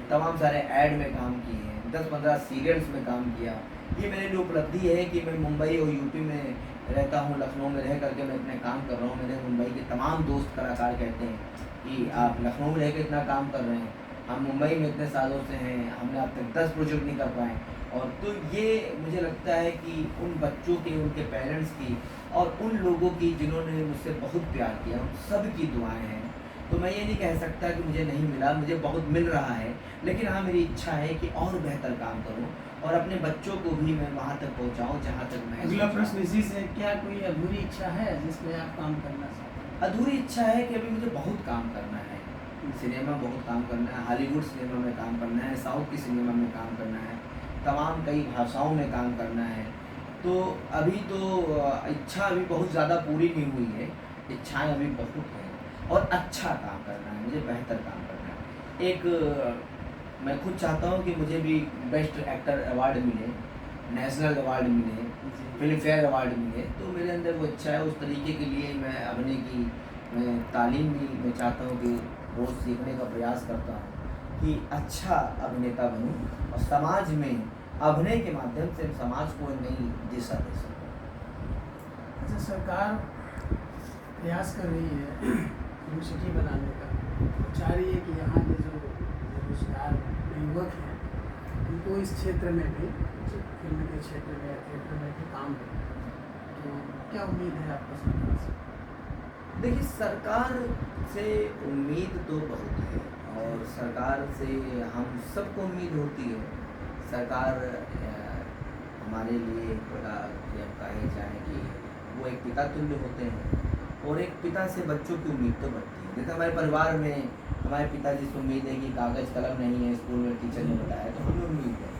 तमाम सारे ऐड में काम किए हैं, 10-15 सीरियल्स में काम किया। ये मेरे लिए उपलब्धि है कि मैं मुंबई और यूपी में रहता हूँ, लखनऊ में रह करके मैं अपने काम कर रहा हूँ। मेरे मुंबई के तमाम दोस्त कलाकार कहते हैं कि आप लखनऊ में रह कर इतना काम कर रहे हैं, हम मुंबई में इतने सालों से हैं, हमने अब तक 10 प्रोजेक्ट नहीं कर पाए। और तो ये मुझे लगता है कि उन बच्चों की, उनके पेरेंट्स की और उन लोगों की जिन्होंने मुझसे बहुत प्यार किया, उन सब की दुआएं हैं। तो मैं ये नहीं कह सकता कि मुझे नहीं मिला, मुझे बहुत मिल रहा है, लेकिन हाँ मेरी इच्छा है कि और बेहतर काम करूँ और अपने बच्चों को भी मैं वहाँ तक पहुँचाऊँ जहाँ तक मैं। अगला प्रश्न इसी से, क्या कोई अधूरी इच्छा है जिसमें आप काम करना चाहते हैं? अधूरी इच्छा है कि अभी मुझे बहुत काम करना है, सिनेमा बहुत काम करना है, हॉलीवुड सिनेमा में काम करना है, साउथ की सिनेमा में काम करना है, तमाम कई भाषाओं में काम करना है। तो अभी तो इच्छा अभी बहुत ज़्यादा पूरी नहीं हुई है, इच्छाएं अभी बहुत हैं और अच्छा काम करना है, मुझे बेहतर काम करना है। मैं खुद चाहता हूँ कि मुझे भी बेस्ट एक्टर अवार्ड मिले, नेशनल अवार्ड मिले, फिल्म फेयर अवार्ड मिले। तो मेरे अंदर वो इच्छा है, उस तरीके के लिए मैं अभिनय की मैं तालीम भी मैं चाहता हूँ कि रोज़ सीखने का प्रयास करता हूँ कि अच्छा अभिनेता बनूँ और समाज में अभिनय के माध्यम से समाज को नई दिशा दे सकूँ। अच्छा, सरकार प्रयास कर रही है फिल्म सिटी बनाने का, चाह रही है कि यहाँ के जो बेरोजगार युवक हैं उनको इस क्षेत्र में भी, फिल्म के क्षेत्र में या थिएटर में भी काम हो। तो क्या उम्मीद है आपको सरकार से? देखिए, सरकार से उम्मीद तो बहुत है और सरकार से हम सबको उम्मीद होती है। सरकार हमारे लिए एक प्रकार की अब कहे जाए कि वो एक पिता तुल्य होते हैं और एक पिता से बच्चों की उम्मीद तो बढ़ती है। जैसे हमारे परिवार में हमारे पिताजी से उम्मीद है कि कागज़ कलम नहीं है, स्कूल में टीचर ने बताया, तो हमें उम्मीद है।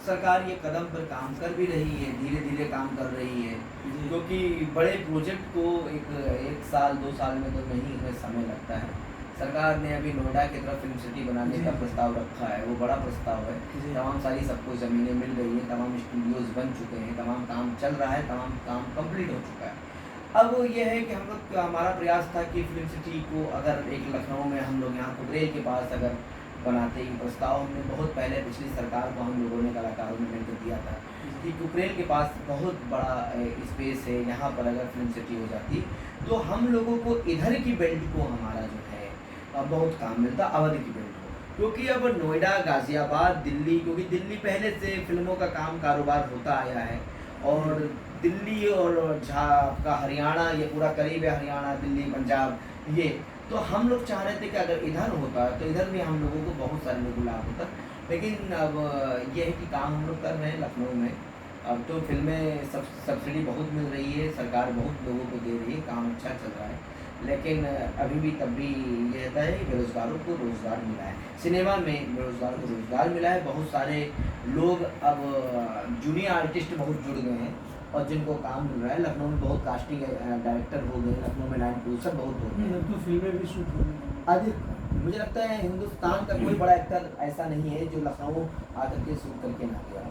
सरकार ये कदम पर काम कर भी रही है, धीरे धीरे काम कर रही है, क्योंकि बड़े प्रोजेक्ट को एक साल 2 साल में तो नहीं, इसमें समय लगता है। सरकार ने अभी नोएडा की तरफ फिल्म सिटी बनाने का प्रस्ताव रखा है, वो बड़ा प्रस्ताव है। तमाम सारी सबको ज़मीनें मिल गई हैं, तमाम स्टूडियोज़ बन चुके हैं, तमाम काम चल रहा है, तमाम काम कंप्लीट हो चुका है। अब ये है कि हम लोग, हमारा प्रयास था कि फिल्म सिटी को अगर एक लखनऊ में हम लोग यहाँ कुबरेल के पास अगर बनाते ही, प्रस्ताव हमने बहुत पहले पिछली सरकार को हम लोगों ने कलाकारों ने मिलकर दिया था कि कुबरेल के पास बहुत बड़ा स्पेस है, यहाँ पर अगर फिल्म सिटी हो जाती तो हम लोगों को इधर की बेल्ट को हमारा जो है बहुत काम मिलता, अवध की बेल्ट को। क्योंकि अब नोएडा, गाज़ियाबाद, दिल्ली, क्योंकि दिल्ली पहले से फिल्मों का काम कारोबार होता आया है और दिल्ली और आपका हरियाणा, ये पूरा करीब है, हरियाणा, दिल्ली, पंजाब, ये तो हम लोग चाह रहे थे कि अगर इधर होता तो इधर भी हम लोगों को बहुत सारे लोगों को लाभ होता। लेकिन अब ये है कि काम हम लोग कर रहे हैं लखनऊ में। अब तो फिल्में सब्सिडी बहुत मिल रही है, सरकार बहुत लोगों को दे रही है, काम अच्छा चल रहा है। लेकिन अभी भी तब भी ये रहता है कि बेरोज़गारों को रोज़गार मिला है, सिनेमा में बेरोज़गारों को रोज़गार मिला है। बहुत सारे लोग अब जूनियर आर्टिस्ट बहुत जुड़ गए हैं और जिनको काम मिल रहा है। लखनऊ में बहुत कास्टिंग डायरेक्टर हो गए, लखनऊ में लाइन प्रोड्यूसर बहुत हो गए, तो फिल्में भी शूट हो रही हैं। अधिक मुझे लगता है हिंदुस्तान का कोई बड़ा एक्टर ऐसा नहीं है जो लखनऊ आकर के शूट करके ना गया।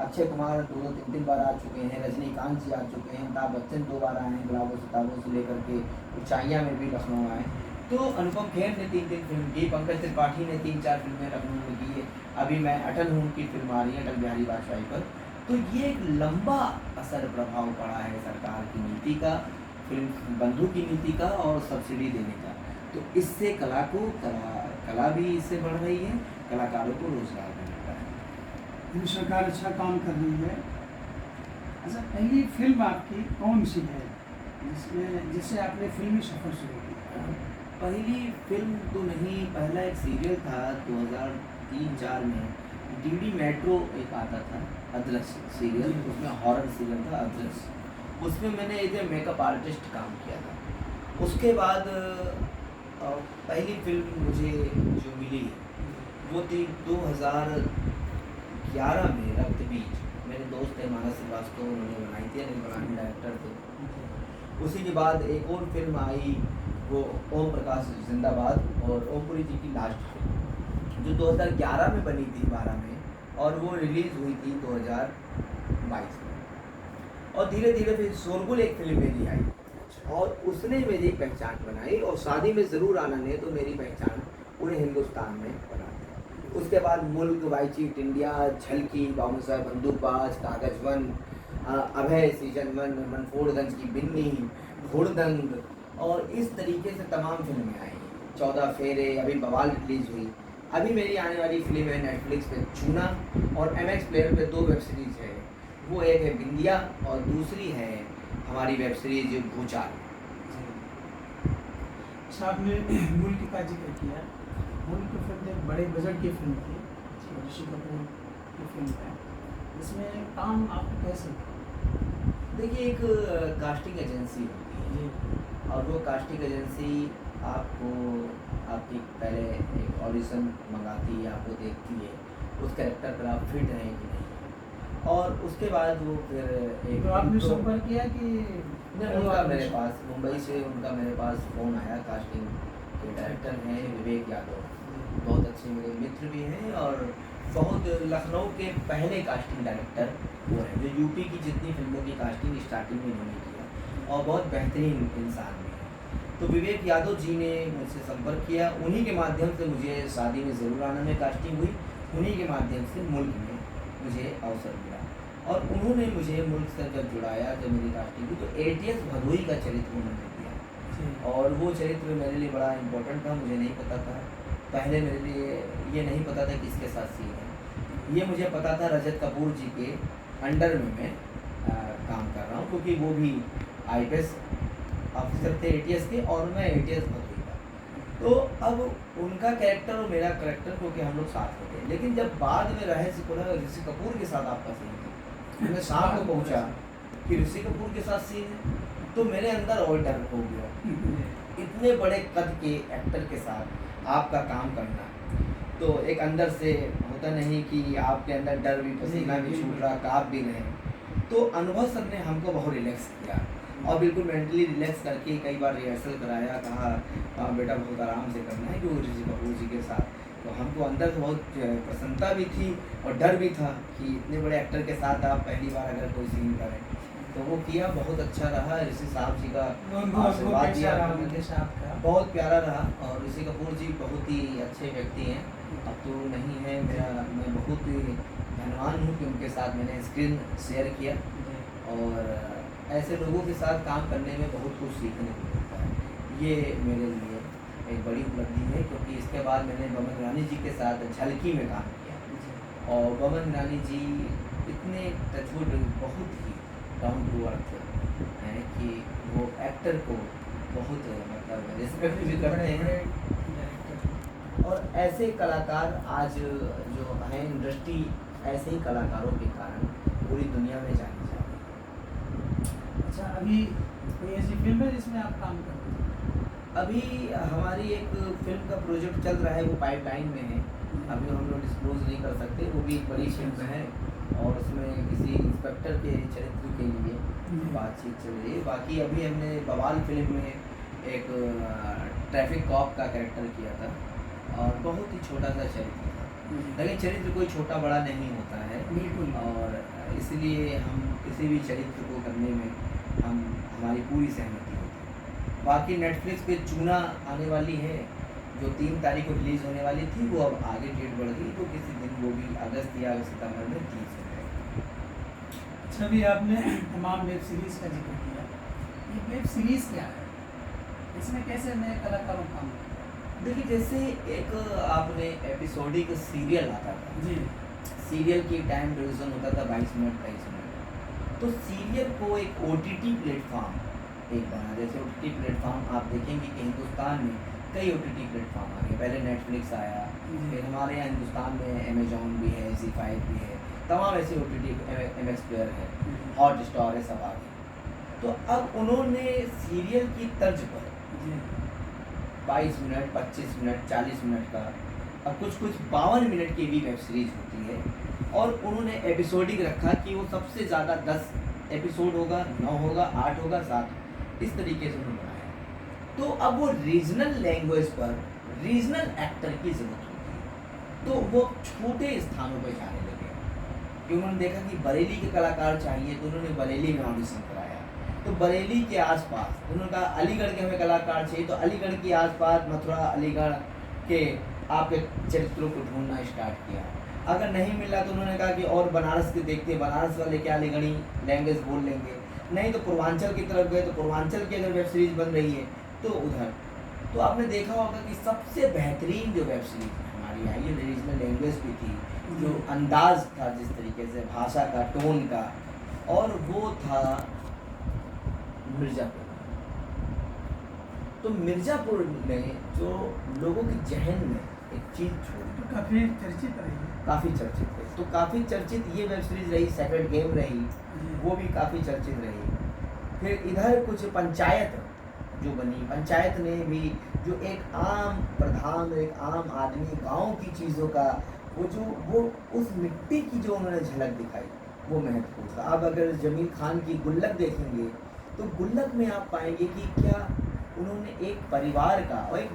अक्षय कुमार 2-3 बार आ चुके हैं, रजनीकांत जी आ चुके हैं, अमिताभ बच्चन 2 बार आए हैं, गुलाबों सितारों से लेकर के ऊंचाइयाँ में भी लखनऊ आए। तो अनुपम खेर ने 3 फिल्म की, पंकज त्रिपाठी ने 3-4 फिल्में लखनऊ में की है। अभी मैं अटल हूँ की फिल्म आ रही है, अटल बिहारी वाजपेयी पर। तो ये एक लंबा असर प्रभाव पड़ा है सरकार की नीति का, फिल्म बंधु की नीति का और सब्सिडी देने का। तो इससे कला भी इससे बढ़ रही है, कलाकारों को रोजगार भी मिल रहा है। ये सरकार अच्छा काम कर रही है। अच्छा, पहली फिल्म आपकी कौन सी है जिससे आपने फिल्मी सफर शुरू किया? पहली फिल्म तो नहीं, पहला एक सीरियल था 2003-4 में, डीडी मेट्रो एक आता था, अदरस सीरियल, उसमें हॉरर सीरियल था अदरस। उसमें मैंने एज ए मेकअप आर्टिस्ट काम किया था। उसके बाद पहली फिल्म मुझे जो मिली वो थी 2011 में, रक्त बीज। मेरे दोस्त थे मानस श्रीवास्तव, उन्होंने बनाई थी, बनाने डायरेक्टर थे। उसी के बाद एक और फिल्म आई, वो ओम प्रकाश जिंदाबाद और ओमपुरी जी की लास्ट फिल्म, जो 2011 में बनी थी 12 में, और वो रिलीज़ हुई थी 2022 में। और धीरे धीरे फिर शोरगुल एक फिल्म मेरी आई और उसने मेरी पहचान बनाई, और शादी में ज़रूर आना ने तो मेरी पहचान पूरे हिंदुस्तान में बना दी। उसके बाद मुल्क, वाई चीट इंडिया, झलकी, बाबू साहब बंदूकबाज, कागजवन, अभय सीजन 1, मनफोड़गंज की बिन्नी, घोड़दंग, और इस तरीके से तमाम फिल्में आई। 14 फेरे, अभी बवाल रिलीज़ हुई। अभी मेरी आने वाली फिल्म है नेटफ्लिक्स पे चूना, और MX प्लेयर पे 2 वेब सीरीज़ है। वो एक है बिंदिया और दूसरी है हमारी वेब सीरीज भूचाल। अच्छा, आपने मुल्क का जिक्र किया। मुल्क फिल्म एक बड़े बजट की फिल्म थी, ऋषि कपूर की फिल्म है। इसमें काम आप कैसे? देखिए, एक कास्टिंग एजेंसी होती है, और वो कास्टिंग एजेंसी आपको आपकी पहले एक ऑडिशन मंगाती है, आपको देखती है उस कैरेक्टर पर आप फिट हैं कि नहीं, और उसके बाद वो फिर एक तो आपने संपर्क किया कि नहीं, उनका मेरे पास मुंबई से उनका मेरे पास फ़ोन आया। कास्टिंग के डायरेक्टर हैं विवेक यादव, बहुत अच्छे मेरे मित्र भी हैं, और बहुत लखनऊ के पहले कास्टिंग डायरेक्टर वो हैं, जो यूपी की जितनी फिल्मों की कास्टिंग स्टार्टिंग में इन्होंने किया, और बहुत बेहतरीन इंसान भी हैं। तो विवेक यादव जी ने मुझसे संपर्क किया, उन्हीं के माध्यम से मुझे शादी में ज़रूर आना में कास्टिंग हुई, उन्हीं के माध्यम से मुल्क में मुझे अवसर मिला, और उन्होंने मुझे मुल्क से जब जुड़ाया, जब मेरी कास्टिंग हुई, तो ATS भदोई का चरित्र उन्होंने दिया, और वो चरित्र मेरे लिए बड़ा इम्पोर्टेंट था। मुझे नहीं पता था पहले, मेरे लिए ये नहीं पता था किसके साथ सीन है। ये मुझे पता था रजत कपूर जी के अंडर में मैं काम कर रहा हूँ, क्योंकि वो भी IPS ऑफिसर थे ATS के, और मैं ATS भदोई का। तो अब उनका कैरेक्टर और मेरा कैरेक्टर, क्योंकि हम लोग साथ होते हैं, लेकिन जब बाद में रहस्य खुला ऋषि कपूर के साथ आपका सीन है, मैं शाम को पहुंचा कि ऋषि कपूर के साथ सीन है, तो मेरे अंदर और डर हो गया। इतने बड़े कद के एक्टर के साथ आपका काम करना, तो एक अंदर से होता नहीं कि आपके अंदर डर भी, पसीना भी छूट रहा, काँप भी रहे। तो अनुभव सर ने हमको बहुत रिलैक्स किया, और बिल्कुल मेंटली रिलैक्स करके कई बार रिहर्सल कराया, कहा बेटा बहुत आराम से करना है क्योंकि ऋषि कपूर जी के साथ। तो हमको अंदर से बहुत प्रसन्नता भी थी और डर भी था कि इतने बड़े एक्टर के साथ आप पहली बार अगर कोई सीन करें, तो वो किया, बहुत अच्छा रहा। ऋषि साहब जी का आशीर्वाद दिया, बहुत प्यारा रहा, और ऋषि कपूर जी बहुत ही अच्छे व्यक्ति हैं, अब तो नहीं है। मैं बहुत ही धन्यवान हूँ कि उनके साथ मैंने स्क्रीन शेयर किया, और ऐसे लोगों के साथ काम करने में बहुत कुछ सीखने को मिलता है। ये मेरे लिए एक बड़ी उपलब्धि है, क्योंकि इसके बाद मैंने बमन ईरानी जी के साथ झलकी में काम किया, और बमन ईरानी जी इतने टचवुड, बहुत ही डाउन टू अर्थ हैं कि वो एक्टर को बहुत मतलब रिस्पेक्ट भी करते हैं, और ऐसे कलाकार आज जो हैं, इंडस्ट्री ऐसे ही कलाकारों के कारण पूरी दुनिया में जानी जाती है। अच्छा, अभी कोई ऐसी फिल्म है जिसमें आप काम करते हैं? अभी हमारी एक फिल्म का प्रोजेक्ट चल रहा है, वो पाइपलाइन में है, अभी हम लोग डिस्क्लोज नहीं कर सकते। वो भी एक बड़ी फिल्म है, और उसमें किसी इंस्पेक्टर के चरित्र के लिए बातचीत चल रही है। बाकी अभी हमने बवाल फिल्म में एक ट्रैफिक कॉप का कैरेक्टर किया था, और बहुत ही छोटा सा चरित्र था, लेकिन चरित्र कोई छोटा बड़ा नहीं होता है, बिल्कुल, और इसलिए हम किसी भी चरित्र को करने में हमारी पूरी सहमति होती है। बाकी नेटफ्लिक्स पे चूना आने वाली है, जो 3 तारीख को रिलीज़ होने वाली थी, वो अब आगे डेट बढ़ गई, तो किसी दिन वो भी अगस्त या सितंबर में रिलीज हो जाएगी। अच्छा, अभी आपने तमाम वेब सीरीज़ का जिक्र किया, ये वेब सीरीज़ क्या है? इसमें कैसे नए कलाकारों का काम होता है? देखिए जैसे एक आपने एपिसोडिक सीरियल आता था, जी सीरियल की टाइम ड्यूरेशन होता था 22 मिनट 23 मिनट। तो सीरियल को एक ओटीटी प्लेटफॉर्म एक बना, जैसे ओटीटी प्लेटफॉर्म आप देखेंगे कि हिंदुस्तान में कई ओटीटी प्लेटफॉर्म आ गए। पहले नेटफ्लिक्स आया, फिर हमारे यहाँ हिंदुस्तान में अमेजोन भी है, जी5 भी है, तमाम ऐसे ओटीटी, एमएक्स प्लेयर है, हॉट स्टार है, सब आ गए। तो अब उन्होंने सीरियल की तर्ज पर जी 22 मिनट 25 मिनट 40 मिनट का, और कुछ कुछ 52 मिनट की भी वेब सीरीज होती है, और उन्होंने एपिसोडिक रखा कि वो सबसे ज़्यादा 10 एपिसोड होगा, 9 होगा, 8 होगा, 7, इस तरीके से उन्होंने बनाया। तो अब वो रीजनल लैंग्वेज पर रीजनल एक्टर की ज़रूरत होती है, तो वो छोटे स्थानों पर जाने लगे कि उन्होंने देखा कि बरेली के कलाकार चाहिए, तो उन्होंने बरेली में ऑडिशन कराया। तो बरेली के आसपास उन्होंने कहा अलीगढ़ के हमें कलाकार चाहिए, तो अलीगढ़ के आसपास मथुरा अलीगढ़ के आपके चरित्रों को ढूंढना स्टार्ट किया। अगर नहीं मिला तो उन्होंने कहा कि और बनारस के देखते हैं, बनारस वाले क्या अलीगढ़ी लैंग्वेज बोल लेंगे, नहीं तो पूर्वांचल की तरफ गए, तो पूर्वांचल की अगर वेब सीरीज बन रही है तो उधर। तो आपने देखा होगा कि सबसे बेहतरीन जो वेब सीरीज हमारी आई है, रीजनल लैंग्वेज भी थी, जो अंदाज था जिस तरीके से भाषा का, टोन का, और वो था मिर्ज़ापुर। तो मिर्ज़ापुर में जो लोगों के जहन में एक चीज़ छोड़ी, तो काफ़ी चर्चित रही है। काफ़ी चर्चित है, तो काफ़ी चर्चित ये वेब सीरीज रही, सेक्रेड गेम रही, वो भी काफ़ी चर्चित रही। फिर इधर कुछ पंचायत जो बनी, पंचायत ने भी जो एक आम प्रधान, एक आम आदमी, गांव की चीज़ों का वो उस मिट्टी की जो उन्होंने झलक दिखाई, वो महत्वपूर्ण था। अब अगर जमील खान की गुल्लक देखेंगे, तो गुल्लक में आप पाएंगे कि क्या उन्होंने एक परिवार का, और एक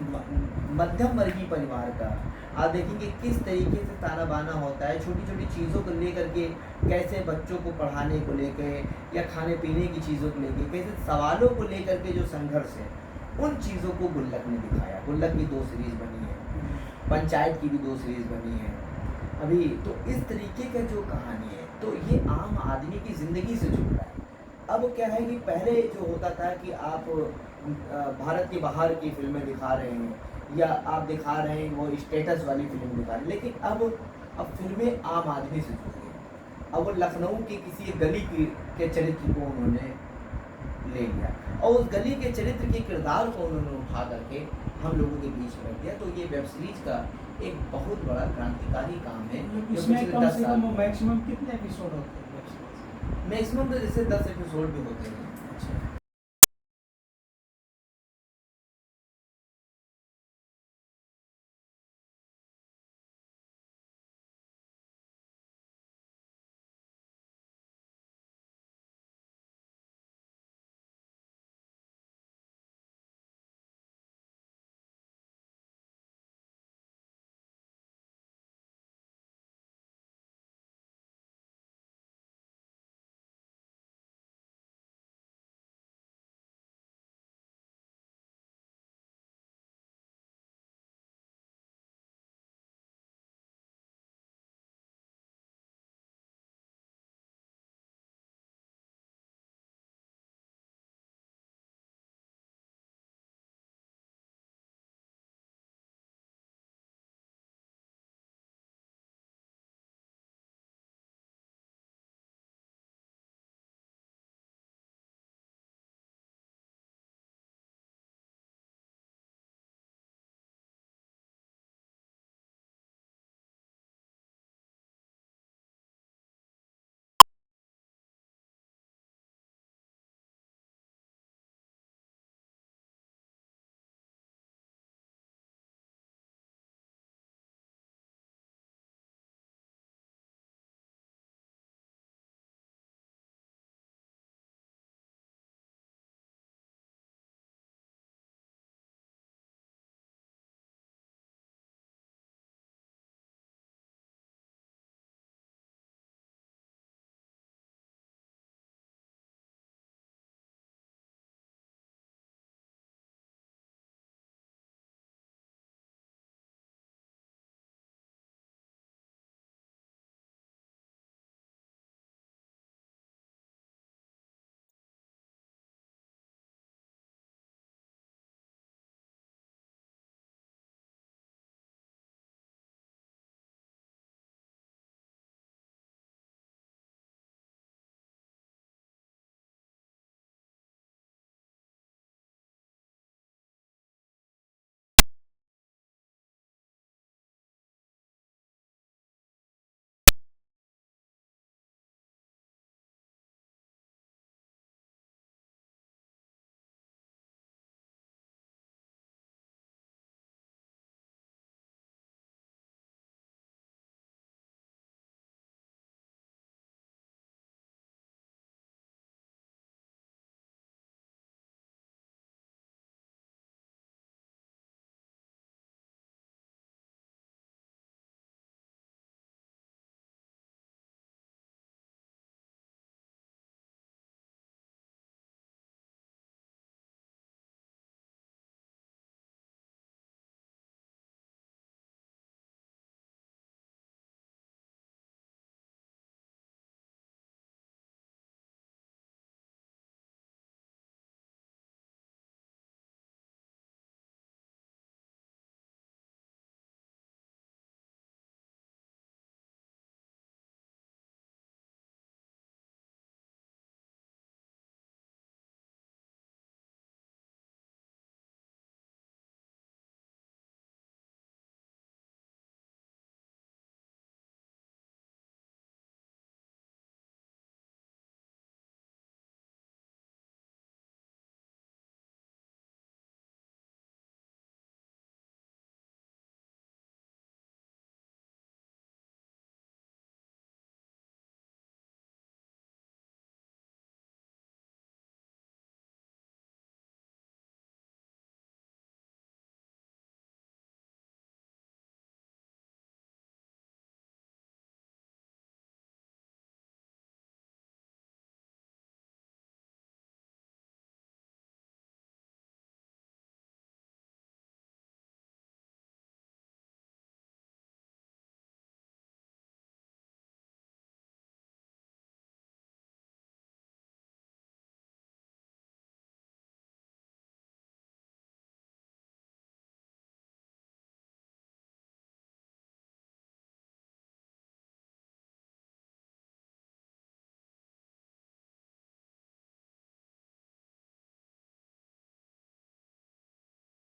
मध्यम वर्गीय परिवार का, आप देखेंगे किस तरीके से ताना बाना होता है, छोटी छोटी चीज़ों को लेकर के, कैसे बच्चों को पढ़ाने को लेकर या खाने पीने की चीज़ों को लेकर, कैसे सवालों को लेकर के जो संघर्ष है, उन चीज़ों को गुल्लक ने दिखाया। गुल्लक की 2 सीरीज बनी है, पंचायत की भी 2 सीरीज बनी है अभी। तो इस तरीके का जो कहानी है, तो ये आम आदमी की ज़िंदगी से जुड़ रहा है। अब क्या है कि पहले जो होता था कि आप भारत के बाहर की फिल्में दिखा रहे हैं, या आप दिखा रहे हैं वो स्टेटस वाली फिल्म दिखा रहे हैं, लेकिन अब फिल्में आम आदमी से जुड़ गई। अब वो लखनऊ के किसी गली के चरित्र को उन्होंने ले लिया, और उस गली के चरित्र के किरदार को उन्होंने उठा करके हम लोगों के बीच में रख दिया। तो ये वेब सीरीज का एक बहुत बड़ा क्रांतिकारी काम है। इसमें कम से कम मैक्सिमम कितने एपिसोड होते हैं? मैक्सिमम तो जैसे 10 एपिसोड भी होते हैं। अच्छा।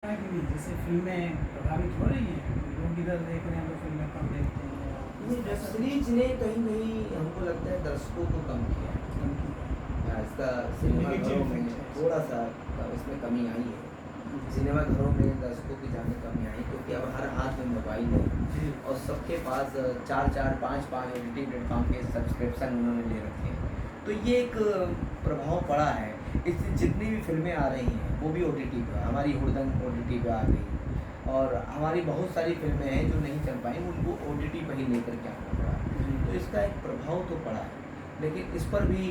है कि नहीं, जैसे फिल्में प्रभावित हो रही हैं, लोग इधर देख रहे हैं तो फिल्में कम देखते हैं ये वेब सीरीज ने कहीं कहीं हमको लगता है दर्शकों को कम किया है। इसका सिनेमाघरों में थोड़ा सा इसमें कमी आई है। सिनेमाघरों में दर्शकों की जाने कमी आई क्योंकि अब हर हाथ में मोबाइल है और सबके पास 4-4, 5-5 OTT प्लेटफॉर्म के सब्सक्रिप्शन उन्होंने ले रखे हैं। तो ये एक प्रभाव पड़ा है। इससे जितनी भी फिल्में आ रही हैं वो भी OTT पे, हमारी हुड़दंग OTT पे आ गई और हमारी बहुत सारी फिल्में हैं जो नहीं चल पाई, उनको OTT पर ही लेकर के आना पड़ा। तो इसका एक प्रभाव तो पड़ा है, लेकिन इस पर भी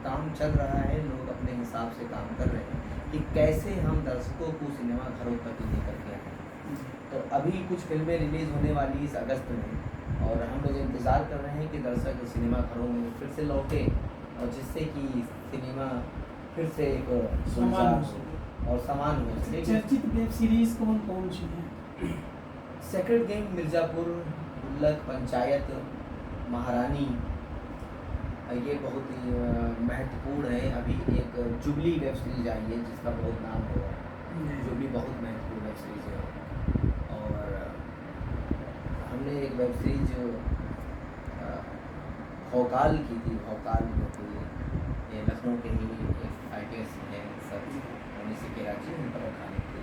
काम चल रहा है। लोग अपने हिसाब से काम कर रहे हैं कि कैसे हम दर्शकों को सिनेमा घरों तक लेकर के आए। तो अभी कुछ फिल्में रिलीज़ होने वाली इस अगस्त में और हम लोग इंतज़ार कर रहे हैं कि दर्शक सिनेमा घरों में फिर से लौटे और जिससे कि सिनेमा फिर से एक समान और समान हो सके। चर्चित वेब सीरीज कौन कौन सी हैं? सेक्रेड गेम, मिर्ज़ापुर, गुल्लक, पंचायत, महारानी, ये बहुत ही महत्वपूर्ण है। अभी एक जुबली वेब सीरीज आई है जिसका बहुत नाम होगा। जुबली बहुत महत्वपूर्ण वेब सीरीज है। और हमने एक वेब सीरीज भौकाल की थी, भौकाल जो कि ये लखनऊ के ही एक IPS है सर उन्हीं से के राज्य उन पर रखाने थी।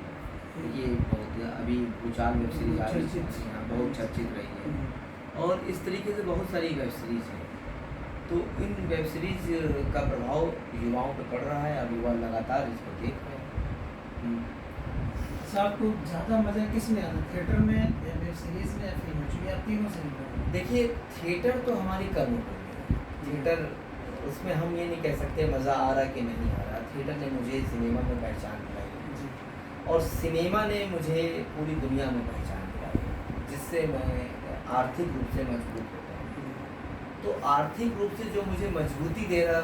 ये बहुत अभी भूचाल वेब सीरीज आ रही है, यहाँ बहुत चर्चित रही है और इस तरीके से बहुत सारी वेब सीरीज हैं। तो इन वेब सीरीज का प्रभाव युवाओं पर पड़ रहा है। अब युवा लगातार इसको देख रहे हैं। अच्छा, आपको ज़्यादा मज़ा किस में आता है, थिएटर में या वेब सीरीज में या फिल्म में? चूँकि आप तीनों से निकल रहे हैं। देखिए, थिएटर तो हमारी कर्म है। थिएटर उसमें हम ये नहीं कह सकते मज़ा आ रहा कि नहीं आ रहा। थिएटर ने मुझे सिनेमा में पहचान दिलाई और सिनेमा ने मुझे पूरी दुनिया में पहचान दिलाई, जिससे मैं आर्थिक रूप से मजबूत होता हूँ। तो आर्थिक रूप से जो मुझे मजबूती दे रहा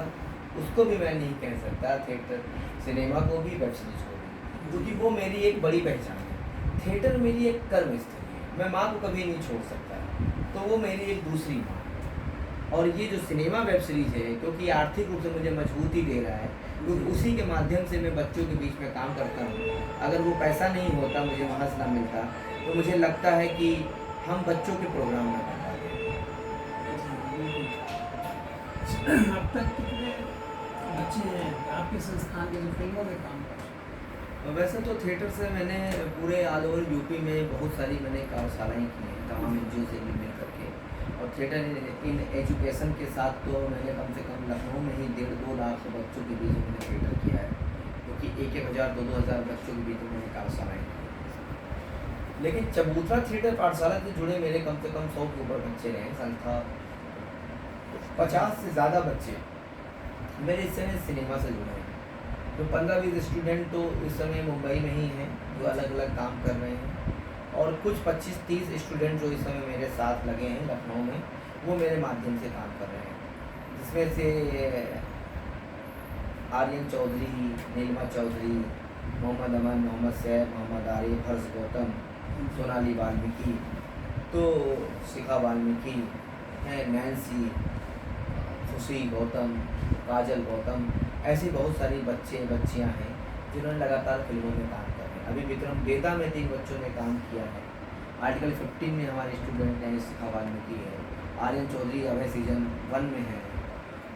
उसको भी मैं नहीं कह सकता, थिएटर सिनेमा को भी वेब सीरीज को भी, क्योंकि वो मेरी एक बड़ी पहचान है। थिएटर मेरी एक कर्म स्थली है, मैं माँ को कभी नहीं छोड़ सकता, तो वो मेरी एक दूसरी माँ। और ये जो सिनेमा वेब सीरीज है क्योंकि आर्थिक रूप से मुझे मजबूती दे रहा है, क्योंकि उसी के माध्यम से मैं बच्चों के बीच में काम करता हूँ। अगर वो पैसा नहीं होता, मुझे वहाँ से ना मिलता, तो मुझे लगता है कि हम बच्चों के प्रोग्राम में कर पाते। अब तक कितने बच्चे हैं आपके संस्थान के जो फिल्मों में काम कर रहे हैं? वैसे तो थिएटर से मैंने पूरे ऑल ओवर यूपी में बहुत सारी मैंने कार्यशालाएँ की हैं तमाम NGO से मिल करके। और थिएटर इन एजुकेशन के साथ तो मैंने कम से कम लखनऊ में ही 1.5-2 लाख बच्चों के बीच मैंने थिएटर किया है, क्योंकि 1,000 2-2 हज़ार बच्चों के बीच में मैंने कार्यशालाएँ की। लेकिन चबूतरा थिएटर पाठशाला से जुड़े मेरे कम से कम 100 के ऊपर बच्चे रहे। संस्था 50 से ज़्यादा बच्चे मेरे इस समय सिनेमा से जुड़े हैं। तो 15-20 स्टूडेंट तो इस समय मुंबई में ही हैं जो अलग अलग काम कर रहे हैं, और कुछ 25-30 स्टूडेंट जो इस समय मेरे साथ लगे हैं लखनऊ में, वो मेरे माध्यम से काम कर रहे हैं, जिसमें से आर्यन चौधरी, नीलिमा चौधरी, मोहम्मद अमन, मोहम्मद सैफ, मोहम्मद आरिफ, हर्ष गौतम, सोनाली वाल्मीकि, तो शिखा वाल्मीकि हैं, नैन्सी, खुशी गौतम, काजल गौतम, ऐसी बहुत सारी बच्चियां हैं जिन्होंने लगातार फिल्मों में काम कर रहे हैं। अभी विक्रम बेदा में 3 बच्चों ने काम किया है। आर्टिकल 15 में हमारे स्टूडेंट हैं, शिखा वाल्मीकि है, आर्यन चौधरी अभय सीजन 1 में है,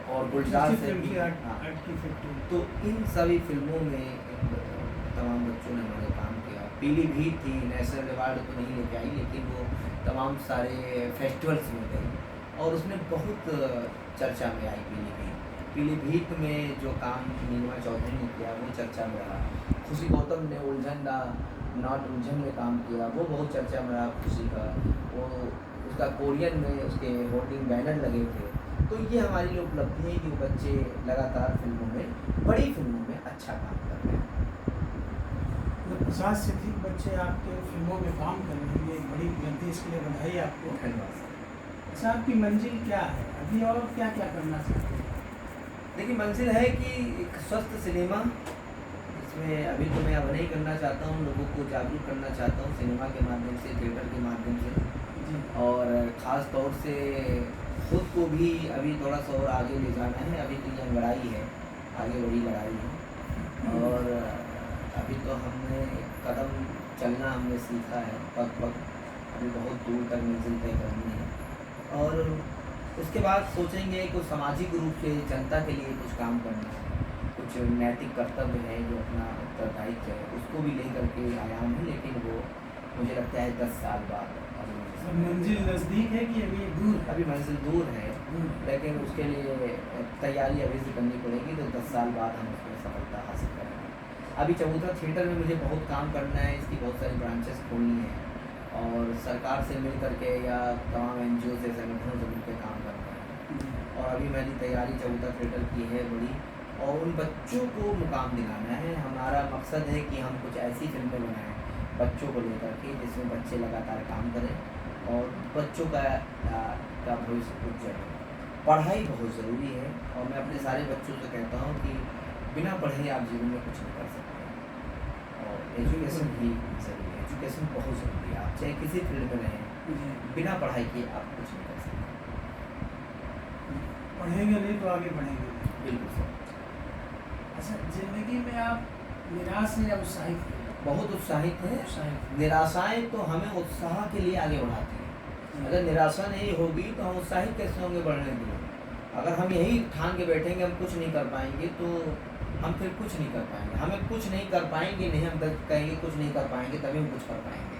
और गुलजार से भी। हाँ, तो इन सभी फिल्मों में तमाम बच्चों ने हमारे काम किया। पीलीभीत थी, नेशनल अवार्ड तो नहीं लेके आई, लेकिन वो तमाम सारे फेस्टिवल्स में गई और उसमें बहुत चर्चा में आई। पीलीभीत में जो काम नीलिमा चौधरी ने किया वो चर्चा में रहा। खुशी गौतम ने उलझन नॉट उलझन में काम किया, वो बहुत चर्चा में रहा। खुशी का वो उसका कोरियन में उसके होर्डिंग बैनर लगे थे। तो ये हमारी उपलब्धि है कि वो बच्चे लगातार फिल्मों में, बड़ी फिल्मों में अच्छा काम कर रहे हैं। 50 से अधिक बच्चे आपके फिल्मों में काम कर रहे हैं, ये एक बड़ी उपलब्धि, इसके लिए बधाई आपको। धन्यवाद। अच्छा, आपकी मंजिल क्या है अभी और क्या क्या करना चाहते हैं? देखिए, मंजिल है कि एक स्वस्थ सिनेमा, इसमें अभी तो मैं अभिनय करना चाहता हूँ, लोगों को जागरूक करना चाहता हूँ सिनेमा के माध्यम से, थिएटर के माध्यम से, और ख़ास तौर से खुद को भी अभी थोड़ा सा और आगे ले जाना है। अभी तो यह लड़ाई है, आगे बड़ी लड़ाई है, और अभी तो हमने कदम चलना हमने सीखा है, पग पग अभी बहुत दूर तक मंजिल तय करनी है। और उसके बाद सोचेंगे कुछ सामाजिक रूप से जनता के लिए कुछ काम करना है, कुछ नैतिक कर्तव्य है जो अपना उत्तरदायित्व है उसको भी लेकर के आया हूँ, लेकिन वो मुझे लगता है 10 साल बाद। अब मंजिल नज़दीक है कि अभी दूर है? अभी मंजिल दूर है, लेकिन उसके लिए तैयारी अभी से करनी पड़ेगी, तो 10 साल बाद हम उसमें सफलता हासिल करेंगे। अभी चबूतरा थिएटर में मुझे बहुत काम करना है, इसकी बहुत सारी ब्रांचेस खोलनी है और सरकार से मिल करके या तमाम NGO से संगठनों से मिलकर काम करना है। और अभी मैंने तैयारी चबूतरा थिएटर की है बड़ी, और उन बच्चों को मुकाम दिलाना है। हमारा मकसद है कि हम कुछ ऐसी फिल्में बनाएं बच्चों को लेकर के जिसमें बच्चे लगातार काम करें और बच्चों का भविष्य उज्जवल है। पढ़ाई बहुत ज़रूरी है और मैं अपने सारे बच्चों से कहता हूँ कि बिना पढ़े आप जीवन में कुछ नहीं कर सकते, और एजुकेशन भी ज़रूरी है। एजुकेशन बहुत ज़रूरी है, आप चाहे किसी फील्ड में रहें, बिना पढ़ाई के आप कुछ नहीं कर सकते। पढ़ेंगे नहीं तो आगे बढ़ेंगे नहीं। बिल्कुल सर। अच्छा, ज़िंदगी में आप निराश हैं या उत्साहित हैं? बहुत उत्साहित हैं। उत्साहित। निराशाएं तो हमें उत्साह के लिए आगे बढ़ाती हैं। अगर निराशा नहीं होगी तो हम उत्साहित कैसे होंगे बढ़ने के लिए? अगर हम यही ठान के बैठेंगे हम कुछ नहीं कर पाएंगे, तो हम फिर कुछ नहीं कर पाएंगे। हमें कुछ नहीं कर पाएंगे नहीं, हम कहेंगे कुछ नहीं कर पाएंगे तभी हम कुछ कर पाएंगे,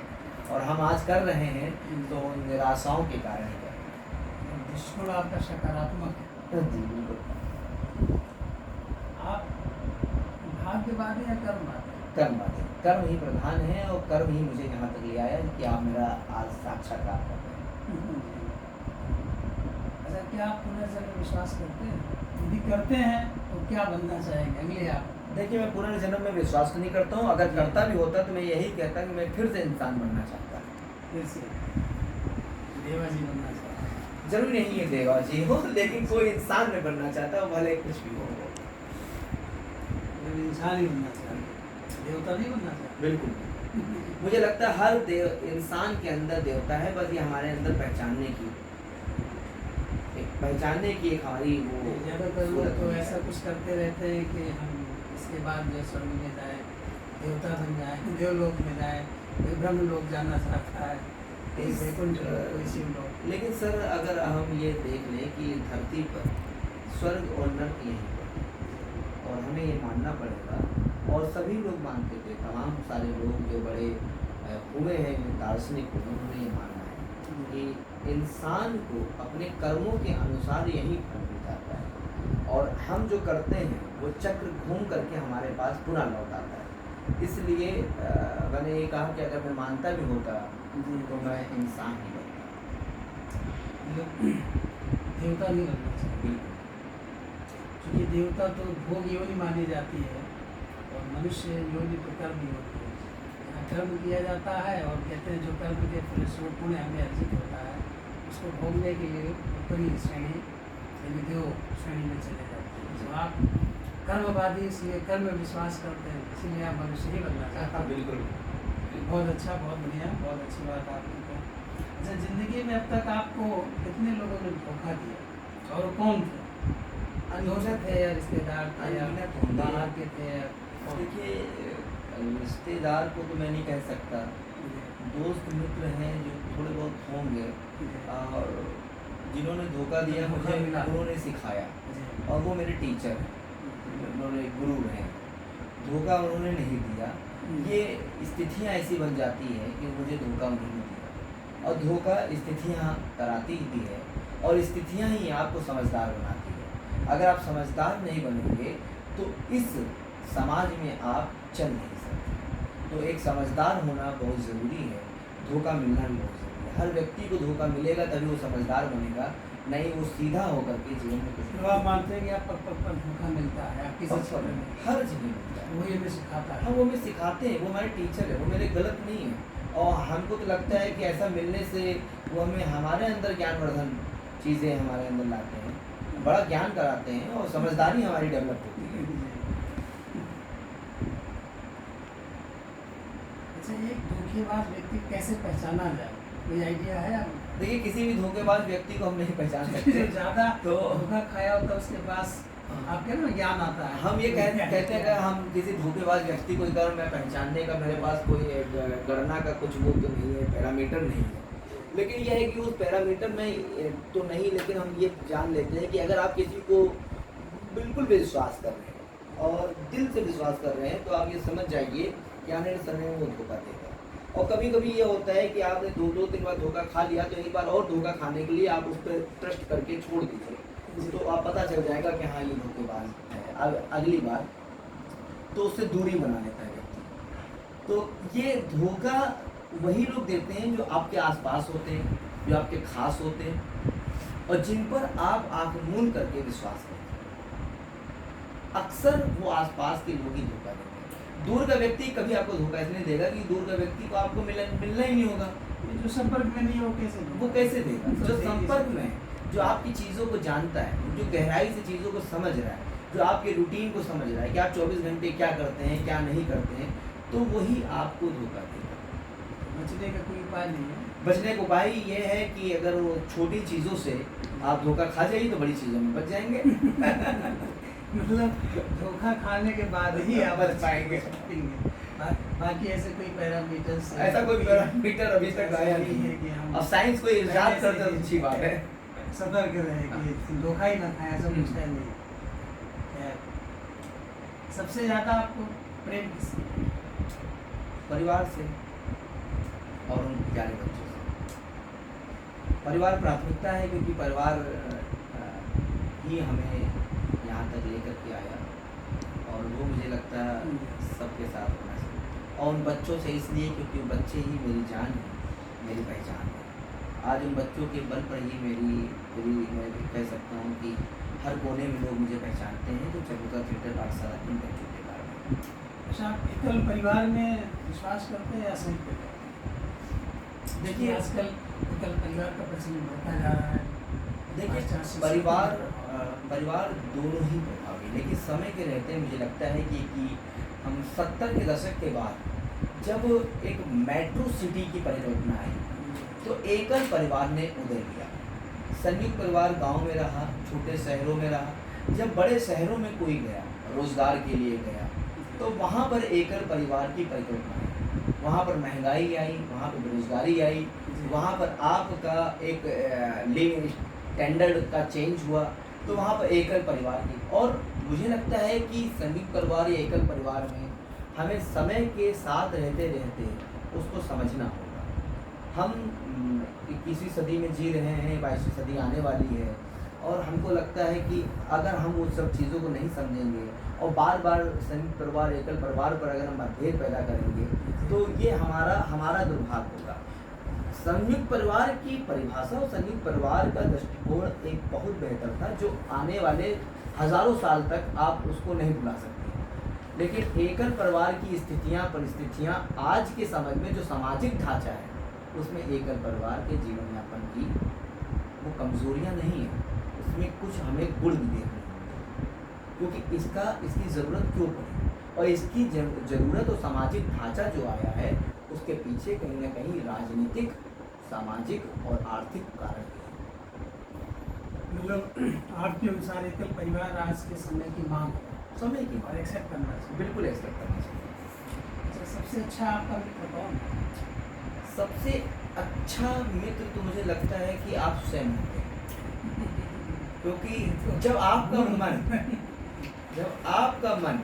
और हम आज कर रहे हैं तो निराशाओं के कारण ही कर रहे हैं। दृष्टिकोण आपका सकारात्मक है। जी बिल्कुल। आप भाग्यवादी या कर्मवादी? कर्मवादी। कर्म ही प्रधान है और कर्म ही मुझे यहाँ तक ले आया कि आप मेरा आज साक्षात्कार कर रहे हैं। अच्छा, क्या आप पुनर्जन्म में विश्वास करते हैं? यदि करते हैं तो क्या बनना चाहेंगे अगले आप? देखिए, मैं पुनर्जन्म में विश्वास तो नहीं करता हूँ, अगर करता भी होता तो मैं यही कहता कि मैं फिर से इंसान बनना चाहता। फिर से देवाजी बनना चाहता है? जरूरी नहीं है देवा जी हो, लेकिन कोई इंसान में बनना चाहता है, भले कुछ भी हो। इंसान ही बनना चाहता है, देवता नहीं बनना चाहता। बिल्कुल। मुझे लगता है हर इंसान के अंदर देवता है, बस ये हमारे अंदर पहचानने की एक हमारी वो ज़्यादातर लोग तो ऐसा कुछ करते रहते हैं कि हम इसके बाद जो स्वर्ग में जाए, देवता बन जाए, देवलोक में जाए, कोई ब्रह्म लोक जाना चाहता है, कोई वैकुंठ लोक, कोई शिवलोक। लेकिन सर, अगर हम ये देख लें कि धरती पर स्वर्ग और नर्क यहीं पर, और हमें ये मानना पड़ेगा, और सभी लोग मानते थे, तमाम सारे लोग जो बड़े हुए हैं दार्शनिक हुए, उन्होंने ये माना है कि इंसान को अपने कर्मों के अनुसार यही फल मिल जाता है, और हम जो करते हैं वो चक्र घूम करके हमारे पास पुनः लौट आता है। इसलिए मैंने ये कहा कि अगर मैं मानता भी होता तो मैं इंसान ही बनता। देवता नहीं बनना चाहिए, बिल्कुल। क्योंकि देवता तो भोग योनि मानी जाती है और मनुष्य योनि तो कर्म योनि है। यहाँ कर्म किया जाता है और कहते हैं जो कर्म के फलस्वरूप पुण्य हमें अर्जित होता है उसको भोगने के लिए ऊपरी श्रेणी यानी देव श्रेणी में चले जाते हैं। तो आप कर्मवादी इसलिए कर्म में विश्वास करते हैं, इसीलिए आप मनुष्य ही बनना चाहते हैं। बिल्कुल। बहुत अच्छा, बहुत बढ़िया, बहुत अच्छी बात आपने कहा। अच्छा, ज़िंदगी में अब तक आपको कितने लोगों ने धोखा दिया और कौन थे? अनजान थे या रिश्तेदार थे या बाहर के थे? देखिए, रिश्तेदार को तो मैं नहीं कह सकता, दोस्त मित्र हैं जो थोड़े बहुत होंगे, और जिन्होंने धोखा दिया मुझे उन्होंने सिखाया, और वो मेरे टीचर हैं, उन्होंने गुरु हैं। धोखा उन्होंने नहीं दिया, ये स्थितियाँ ऐसी बन जाती है कि मुझे धोखा उन्होंने दिया, और धोखा स्थितियाँ कराती भी है, और स्थितियाँ ही आपको समझदार बनाती है। अगर आप समझदार नहीं बनेंगे तो इस समाज में आप चल नहीं सकते। तो एक समझदार होना बहुत ज़रूरी है, धोखा मिलना भी बहुत ज़रूरी है। हर व्यक्ति को धोखा मिलेगा तभी वो समझदार बनेगा, नहीं वो सीधा होकर के जीवन में कुछ तो आप मानते हैं कि आप पर धोखा मिलता है, आप किसी चीज़ में हर जगह मिलता है। वो ये में सिखाता है। हाँ, वो हमें सिखाते हैं, वो हमारे टीचर है, वो मेरे गलत नहीं है, और हमको तो लगता है कि ऐसा मिलने से वो हमें हमारे अंदर ज्ञानवर्धन चीज़ें हमारे अंदर लाते हैं, बड़ा ज्ञान कराते हैं, और समझदारी हमारी डेवलप होती है। अच्छा, एक धोखेबाज व्यक्ति कैसे पहचाना जाए, कोई आइडिया है आपको? देखिए, किसी भी धोखेबाज व्यक्ति को हम नहीं पहचान सकते। जो ज़्यादा तो धोखा खाया होता है उसके पास आप कह रहे हो ज्ञान आता है। हम ये कहते हैं कि हम किसी धोखेबाज व्यक्ति को अगर मैं पहचानने का मेरे पास कोई गणना का कुछ वो तो नहीं है, पैरामीटर नहीं है, लेकिन यह है कि उस पैरामीटर में तो नहीं, लेकिन हम ये जान लेते हैं कि अगर आप किसी को बिल्कुल भी विश्वास कर रहे हैं और दिल से विश्वास कर रहे हैं तो आप ये समझ जाइए कि आने वाले समय में वो धोखा देगा। और कभी कभी ये होता है कि आपने दो तीन बार धोखा खा लिया तो एक बार और धोखा खाने के लिए आप उस पर ट्रस्ट करके छोड़ दीजिए, तो आप पता चल जाएगा कि हाँ ये धोखेबाज है। अब अगली बार तो उससे दूरी बना लेता है व्यक्ति। तो ये धोखा वही लोग देते हैं जो आपके आसपास होते हैं, जो आपके खास होते हैं और जिन पर आप आंख मूंद करके विश्वास करते हैं। अक्सर वो आसपास के लोग ही धोखा देते हैं। दूर का व्यक्ति कभी आपको धोखा इसलिए देगा कि दूर का व्यक्ति को आपको मिलना ही नहीं होगा। जो संपर्क में नहीं है वो कैसे देगा? जो संपर्क में है, जो आपकी चीज़ों को जानता है, जो गहराई से चीज़ों को समझ रहा है, जो आपके रूटीन को समझ रहा है कि आप 24 घंटे क्या करते हैं क्या नहीं करते हैं, तो वही आपको धोखा देगा। बचने का कोई उपाय नहीं है। बचने का उपाय ये है कि अगर वो छोटी चीज़ों से आप धोखा खा जाइए तो बड़ी चीज़ों में बच जाएंगे। मतलब धोखा खाने के बाद ही आप बच पाएंगे। बाकी ऐसे कोई पैरामीटर्स, ऐसा कोई पैरामीटर अभी तक आया नहीं है कि हम अब साइंस को इजाद करते हैं, अच्छी बात है। सतर्क रहे कि धोखा ही ना खाए, ऐसा कुछ है नहीं। सबसे ज़्यादा आपको प्रेम किससे? परिवार से और उन प्यारे बच्चों से। परिवार प्राथमिकता है क्योंकि परिवार ही हमें यहाँ तक लेकर के आया और वो मुझे लगता है सबके साथ होना चाहिए। और उन बच्चों से इसलिए क्योंकि बच्चे ही मेरी जान है, मेरी पहचान है। आज उन बच्चों के बल पर ही मैं कह सकता हूँ कि हर कोने में लोग मुझे पहचानते हैं जो चबूतरा थिएटर पाठशाला इन बच्चों के कारण। अच्छा, आप एकल परिवार में विश्वास करते हैं या संयुक्त परिवार? देखिए आजकल एकल परिवार का प्रचलन बढ़ता जा रहा है। देखिए परिवार दोनों ही प्रभावी, लेकिन समय के रहते मुझे लगता है कि हम 70 के दशक के बाद जब एक मेट्रो सिटी की परिकल्पना आई तो एकल परिवार ने उदय लिया। संयुक्त परिवार गांव में रहा, छोटे शहरों में रहा। जब बड़े शहरों में कोई गया, रोजगार के लिए गया, तो वहाँ पर एकल परिवार की परिकल्पना आई। वहाँ पर महंगाई आई, वहाँ पर बेरोजगारी आई, वहाँ पर आपका एक लिविंग स्टैंडर्ड का चेंज हुआ, तो वहाँ पर एकल परिवार की। और मुझे लगता है कि संयुक्त परिवार या एकल परिवार में हमें समय के साथ रहते रहते उसको समझना होगा। हम 21वीं सदी में जी रहे हैं, 22वीं सदी आने वाली है और हमको लगता है कि अगर हम उन सब चीज़ों को नहीं समझेंगे और बार बार संयुक्त परिवार एकल परिवार पर अगर हम मतभेद पैदा करेंगे तो ये हमारा दुर्भाग्य होगा। संयुक्त परिवार की परिभाषा और संयुक्त परिवार का दृष्टिकोण एक बहुत बेहतर था जो आने वाले हज़ारों साल तक आप उसको नहीं भुला सकते। लेकिन एकल परिवार की परिस्थितियाँ आज के समय में जो सामाजिक ढांचा है उसमें एकल परिवार के जीवन यापन की वो कमज़ोरियाँ नहीं है, उसमें कुछ हमें गुण भी देखने होंगे क्योंकि इसकी ज़रूरत क्यों पड़ी और इसकी ज़रूरत और सामाजिक ढांचा जो आया है उसके पीछे कहीं ना कहीं राजनीतिक, सामाजिक और आर्थिक कारण है। मतलब आपके अनुसार एकल परिवार आज के समय की मांग है, समय की और एक्सेप्ट करना चाहिए। बिल्कुल एक्सेप्ट करना चाहिए। अच्छा, सबसे अच्छा आपका मित्र कौन है? सबसे अच्छा मित्र तो मुझे लगता है कि आप स्वयं होते हैं, क्योंकि जब आपका मन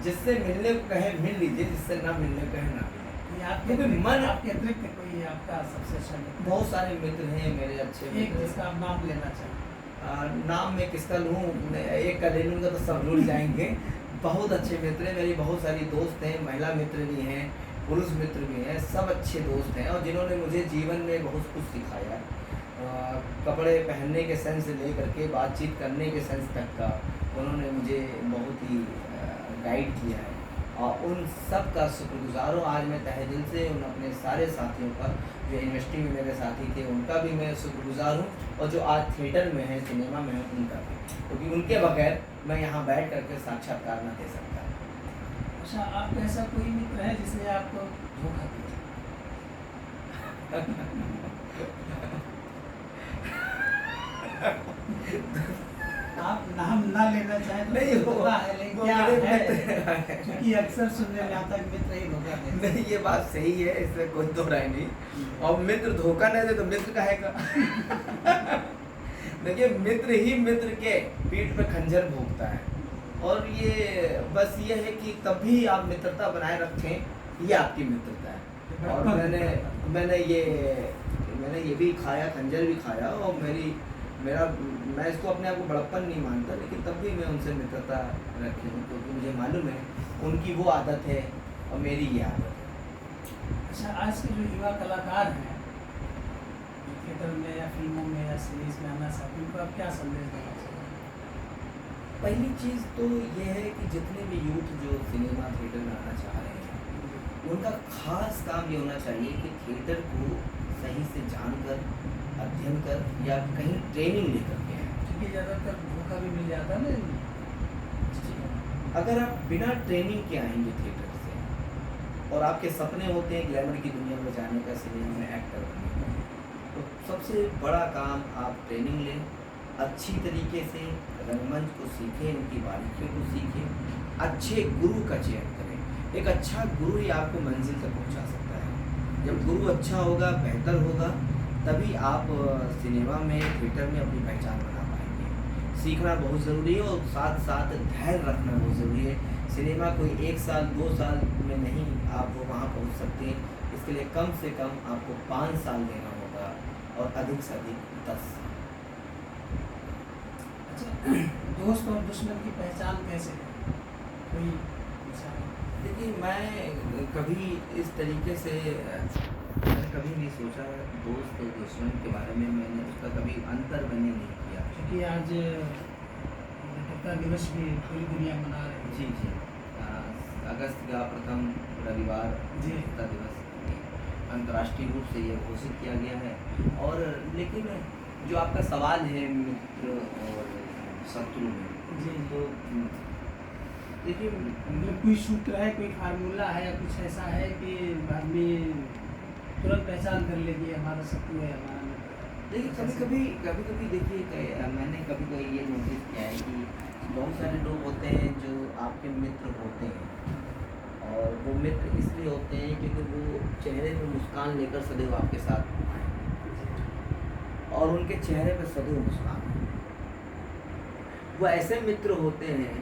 जिससे मिलने को कहे मिल लीजिए, जिससे ना मिलने को कहे ना मिले। आपके अतिरिक्त कोई आपका सबसे अच्छा मित्र? बहुत सारे मित्र हैं मेरे अच्छे एक जिसका आप नाम लेना चाहें। नाम मैं किसका लूँ, एक का ले लूँगा तो सब भूल जाएंगे। बहुत अच्छे मित्र हैं मेरी, बहुत सारी दोस्त हैं, महिला मित्र भी हैं, पुरुष मित्र भी हैं, सब अच्छे दोस्त हैं और जिन्होंने मुझे जीवन में बहुत कुछ सिखाया। कपड़े पहनने के सेंस से लेकर के बातचीत करने के सेंस तक का उन्होंने मुझे बहुत ही गाइड किया है और उन सब का शुक्रगुजार हूँ। आज मैं तहे दिल से उन अपने सारे साथियों का, जो यूनिवर्सिटी में मेरे साथी थे उनका भी मैं शुक्रगुजार हूँ और जो आज थिएटर में है, सिनेमा में है, उनका भी, क्योंकि उनके बगैर मैं यहाँ बैठ करके साक्षात्कार न दे सकता। अच्छा, आपका ऐसा कोई मित्र है जिसने आपको धोखा दिया? आप नाम ना लेना चाहें तो नहीं, वो- पता है, लेकिन वो क्या मेरे है मित्र- क्योंकि अक्सर सुनने में आता है कि मित्र ही धोखा देते हैं। नहीं, ये बात सही है, इसमें कोई दो राय नहीं। और मित्र धोखा नहीं दे तो मित्र कहेगा। देखिए, मित्र ही मित्र के पीठ पे खंजर भोंकता है। और ये बस ये है कि तभी आप मित्रता बनाए रखें, ये आपकी मित्रता है। और मैंने ये भी खाया, खंजर भी खाया, और मैं इसको अपने आप को बड़प्पन नहीं मानता, लेकिन तब भी मैं उनसे मित्रता रखी हूँ, क्योंकि मुझे मालूम है उनकी वो आदत है और मेरी ये आदत है। अच्छा, आज के जो युवा कलाकार हैं, जो थिएटर में या फिल्मों में या सीरीज में आना चाहते हैं, उनको आप क्या संदेश देना चाहिए? पहली चीज़ तो ये है कि जितने भी यूथ जो सिनेमा थिएटर में आना चाह रहे हैं, उनका खास काम ये होना चाहिए कि थिएटर को सही से जानकर, अध्ययन कर या कहीं ट्रेनिंग लेकर के आए। क्योंकि ज़्यादातर धोखा भी मिल जाता है ना। अगर आप बिना ट्रेनिंग के आएंगे थिएटर से, और आपके सपने होते हैं ग्लैमर की दुनिया में जाने का, सिनेमा में एक्टर बनने का, तो सबसे बड़ा काम आप ट्रेनिंग लें, अच्छी तरीके से रंगमंच को सीखें, उनकी बारीकियों को सीखें, अच्छे गुरु का चयन करें। एक अच्छा गुरु ही आपको मंजिल तक पहुंचा सकता है। जब गुरु अच्छा होगा, बेहतर होगा, तभी आप सिनेमा में, थिएटर में अपनी पहचान बना पाएंगे। सीखना बहुत ज़रूरी है, और साथ साथ धैर्य रखना बहुत ज़रूरी है। सिनेमा कोई 1 साल 2 साल में नहीं आप वहाँ पहुँच सकते। इसके लिए कम से कम आपको 5 साल देना होगा, और अधिक से अधिक 10 साल। अच्छा, दोस्त और दुश्मन की पहचान कैसे है? कोई विचार? देखिए, मैं कभी इस तरीके से मैंने कभी नहीं सोचा दोस्त और दुश्मन के बारे में। मैंने उसका कभी अंतर मैंने नहीं किया। क्योंकि आज मित्रता दिवस भी पूरी दुनिया मना रही है। जी जी, अगस्त का प्रथम रविवार जी। मित्रता दिवस अंतर्राष्ट्रीय रूप से ये घोषित किया गया है। और लेकिन जो आपका सवाल है मित्र और शत्रु में, जी। तो देखिए, मतलब कोई सूत्र है, कोई फार्मूला है, या कुछ ऐसा है कि आदमी तुरंत पहचान कर ले कि हमारा शत्रु है, हमारा मित्र है? देखिए, कभी देखिए, मैंने कभी ये नोटिस किया है कि बहुत सारे लोग होते हैं जो आपके मित्र होते हैं, और वो मित्र इसलिए होते हैं क्योंकि वो चेहरे पे मुस्कान लेकर सदैव आपके साथ आए, और उनके चेहरे पे सदैव मुस्कान है। वो ऐसे मित्र होते हैं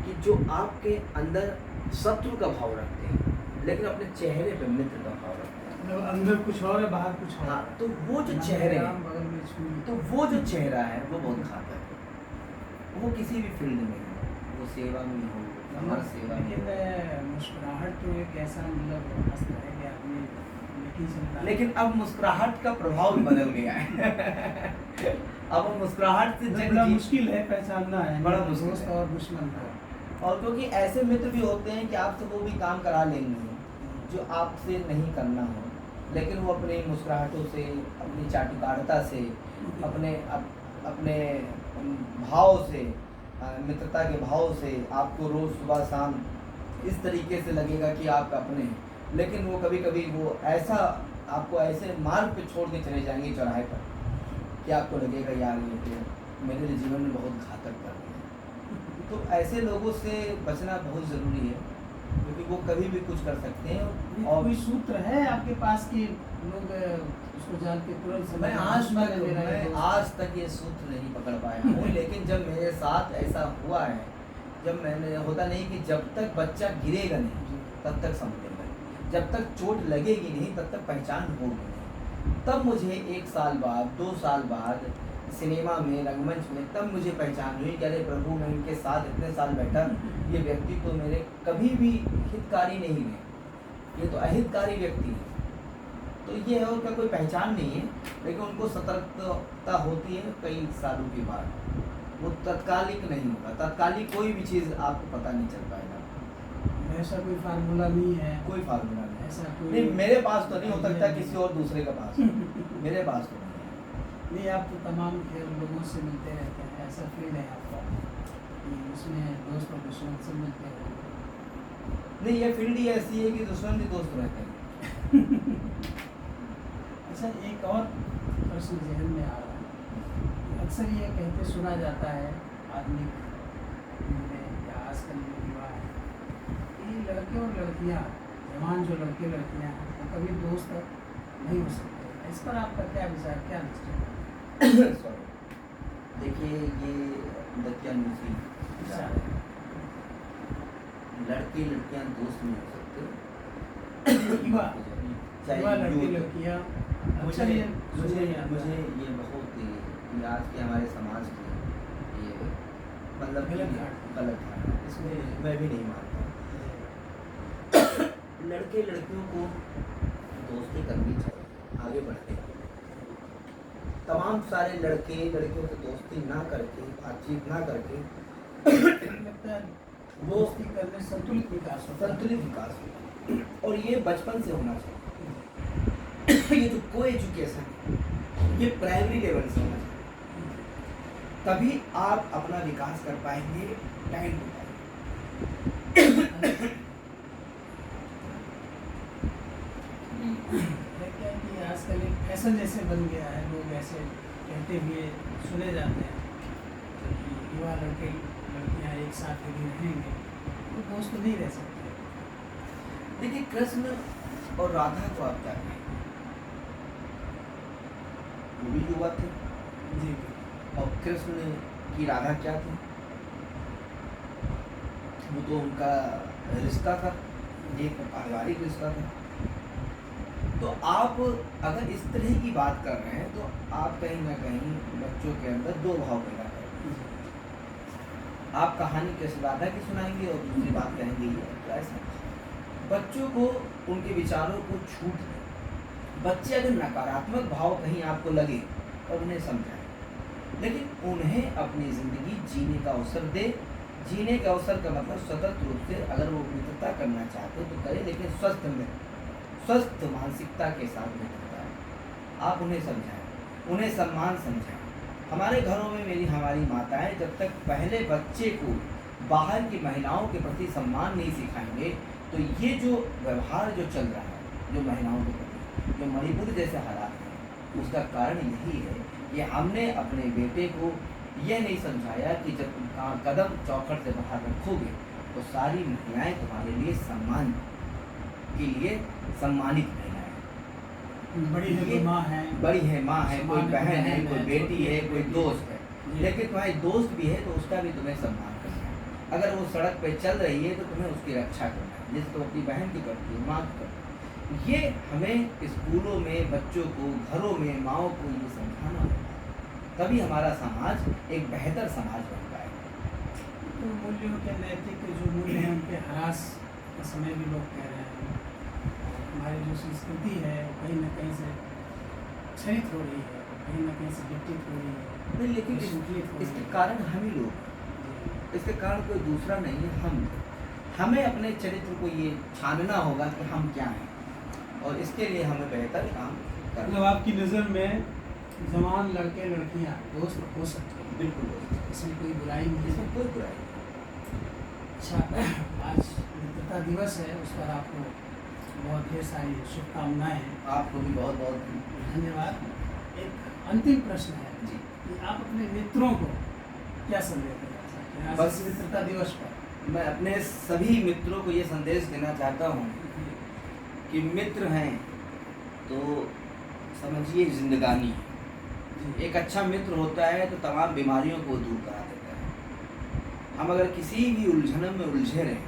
कि जो आपके अंदर शत्रु का भाव रखते हैं, लेकिन अपने चेहरे पे मित्र का भाव रखते हैं। मतलब अंदर कुछ और है, बाहर कुछ और। हाँ, तो वो जो चेहरे हैं, बगल में छुरी। तो वो जो चेहरा है वो बहुत घातक है। वो किसी भी फील्ड में हो, वो सेवा में हो, समाज सेवा में हो। लेकिन मुस्कुराहट तो एक ऐसा मतलब अस्त्र है कि आदमी लेके चलता है। लेकिन अब मुस्कुराहट का प्रभाव भी बदल गया है। अब मुस्कुराहट से बड़ा मुश्किल है पहचानना है बड़ा मुश्किल दोस्त है। और दुश्मन को। और क्योंकि ऐसे मित्र भी होते हैं कि आपसे वो भी काम करा लेंगे जो आपसे नहीं करना हो, लेकिन वो अपनी मुस्कुराहटों से, अपनी चाटुकारिता से, अपने भाव से, मित्रता के भाव से आपको रोज़ सुबह शाम इस तरीके से लगेगा कि आप अपने हैं। लेकिन वो कभी कभी वो ऐसा आपको ऐसे मार्ग पे छोड़ के चले जाएंगे चौराहे पर कि आपको लगेगा यार ये तो मेरे जीवन में बहुत घातक कर दिया। तो ऐसे लोगों से बचना बहुत ज़रूरी है, क्योंकि वो कभी भी कुछ कर सकते हैं। और कोई सूत्र है आपके पास कि लोग उसको जान के तुरंत समझ? मैं आज तक ये सूत्र नहीं पकड़ पाया हूँ। लेकिन जब मेरे साथ ऐसा हुआ है, जब मैंने, होता नहीं कि जब तक बच्चा गिरेगा नहीं तब तक समझेगा, जब तक चोट लगेगी नहीं तब तक पहचान होगी नहीं। तब मुझे 1 साल बाद, 2 साल बाद सिनेमा में, रंगमंच में, तब मुझे पहचान हुई कि अरे प्रभु, मैं इनके साथ इतने साल बैठा, ये व्यक्ति तो मेरे कभी भी हितकारी नहीं है, ये तो अहितकारी व्यक्ति है। तो ये है, उनका कोई पहचान नहीं है, लेकिन उनको सतर्कता होती है कई सालों के बाद। वो तत्कालिक नहीं होगा, तत्कालिक कोई भी चीज़ आपको पता नहीं चल पाएगा। ऐसा कोई फार्मूला नहीं है? कोई फार्मूला नहीं, ऐसा कोई नहीं मेरे पास तो नहीं हो सकता, किसी और दूसरे के पास मेरे पास तो नहीं है। नहीं, आप तो तमाम खेल लोगों से मिलते रहते हैं, ऐसा फील है आपका कि उसमें दोस्त और दुश्मन से मिलते हैं? नहीं, ये फील्ड ही ऐसी है कि दुश्मन भी दोस्त रहते हैं। अच्छा, एक और प्रश्न जहन में आ रहा है। अक्सर ये कहते सुना जाता है आधुनिक युग में या आजकल जो युवा है कि लड़के और लड़कियां, जवान जो लड़के लड़कियां हैं वो कभी दोस्त नहीं हो सकते। इस पर आपका क्या विचार, क्या निश्चय? सॉरी, देखिए ये बदतमीजी अच्छा, लड़के लड़कियां दोस्त नहीं हो सकते। युवा चाहे युवा लड़के youth। लड़कियां, मुझे अक्सर ये मुझे सुना जाता मुझे है। ये बहुत ये आज के हमारे समाज की ये मतलब गलत कि धारणा। गलत धारणा, इसमें मैं भी नहीं मानता। लड़के लड़कियों को दोस्ती करनी चाहिए, आगे बढ़ते हैं। तमाम सारे लड़के लड़कियों से दोस्ती ना करके, बातचीत ना करके लगता है वो दोस्ती करने संतुलित विकास होता है। संतुलित विकास होता है, और ये बचपन से होना चाहिए। ये जो को एजुकेशन ये प्राइमरी लेवल से होना चाहिए, तभी आप अपना विकास कर पाएंगे टाइम टू टाइम। क्या है कि आजकल एक फैशन जैसे बन गया है, लोग ऐसे कहते हुए सुने जाते हैं कि युवा लड़के लड़कियां एक साथ यदि रहेंगे तो दोस्त नहीं रह सकते। देखिए कृष्ण और राधा को आप क्या कहेंगे? वो भी युवा थे, जी और कृष्ण की राधा क्या थी? वो तो उनका रिश्ता था, एक पारिवारिक रिश्ता था। तो आप अगर इस तरह की बात कर रहे हैं तो आप कहीं ना कहीं बच्चों के अंदर दो भाव पैदा कर रहे हैं। आप कहानी कृष्ण राधा की सुनाएंगे और दूसरी बात कहेंगे ये, तो ऐसा बच्चों को उनके विचारों को छूट दें। बच्चे अगर नकारात्मक भाव कहीं आपको लगे तो उन्हें समझाएं, लेकिन उन्हें अपनी ज़िंदगी जीने का अवसर दे। जीने का अवसर का मतलब स्वतंत्र रूप से अगर वो मित्रता करना चाहते हो तो करें, लेकिन स्वस्थ मानसिकता के साथ मित्रता है। आप उन्हें समझाएं, उन्हें सम्मान समझाएं। हमारे घरों में हमारी माताएं जब तक पहले बच्चे को बाहर की महिलाओं के प्रति सम्मान नहीं सिखाएंगे तो ये जो व्यवहार जो चल रहा है जो महिलाओं के प्रति, जो मणिपुर जैसे हालात हैं, उसका कारण यही है कि हमने अपने बेटे को यह नहीं समझाया कि जब तुम कदम चौखट से बाहर रखोगे तो सारी महिलाएं तुम्हारे लिए सम्मान के लिए सम्मानित महिलाएं, बड़ी है तो माँ है, बड़ी है, माँ है, कोई बहन है, कोई बेटी है, कोई दोस्त है। जी। लेकिन तुम्हारी दोस्त भी है तो उसका भी तुम्हें सम्मान करना है। अगर वो सड़क पे चल रही है तो तुम्हें उसकी रक्षा करना है, जैसे तुम अपनी बहन की करती हो, माँ की करती हो। ये हमें स्कूलों में बच्चों को, घरों में माँओं को ये समझाना होगा, तभी हमारा समाज एक बेहतर समाज बन पाएगा। तो मूल्यों के नैतिक जो मूल्य हैं उनके ह्रास का समय भी लोग कह रहे हैं। हमारी जो संस्कृति है वो कहीं ना कहीं से क्षरित हो रही है, कहीं ना कहीं से विकसित हो रही है। नहीं, लेकिन विस्मृत हो रही इसके है। कारण हम ही लोग, इसके कारण कोई दूसरा नहीं है, हम। हमें अपने चरित्र को ये छानना होगा कि हम क्या हैं, और इसके लिए हमें बेहतर काम करना। मतलब आपकी नज़र में जवान लड़के लड़कियां दोस्त हो सकते हैं, बिल्कुल, इसमें कोई बुराई नहीं है। इसमें कोई बुराई नहीं। अच्छा, आज मित्रता दिवस है, उस पर आपको बहुत ढेर सारी शुभकामनाएं हैं। आपको भी बहुत बहुत धन्यवाद। एक अंतिम प्रश्न है जी। कि आप अपने मित्रों को क्या संदेश देना चाहते हैं आज बस- इस मित्रता दिवस पर? मैं अपने सभी मित्रों को ये संदेश देना चाहता हूँ कि मित्र हैं तो समझिए जिंदगानी है। जी। एक अच्छा मित्र होता है तो तमाम बीमारियों को दूर करा देता है। हम अगर किसी भी उलझन में उलझे रहें,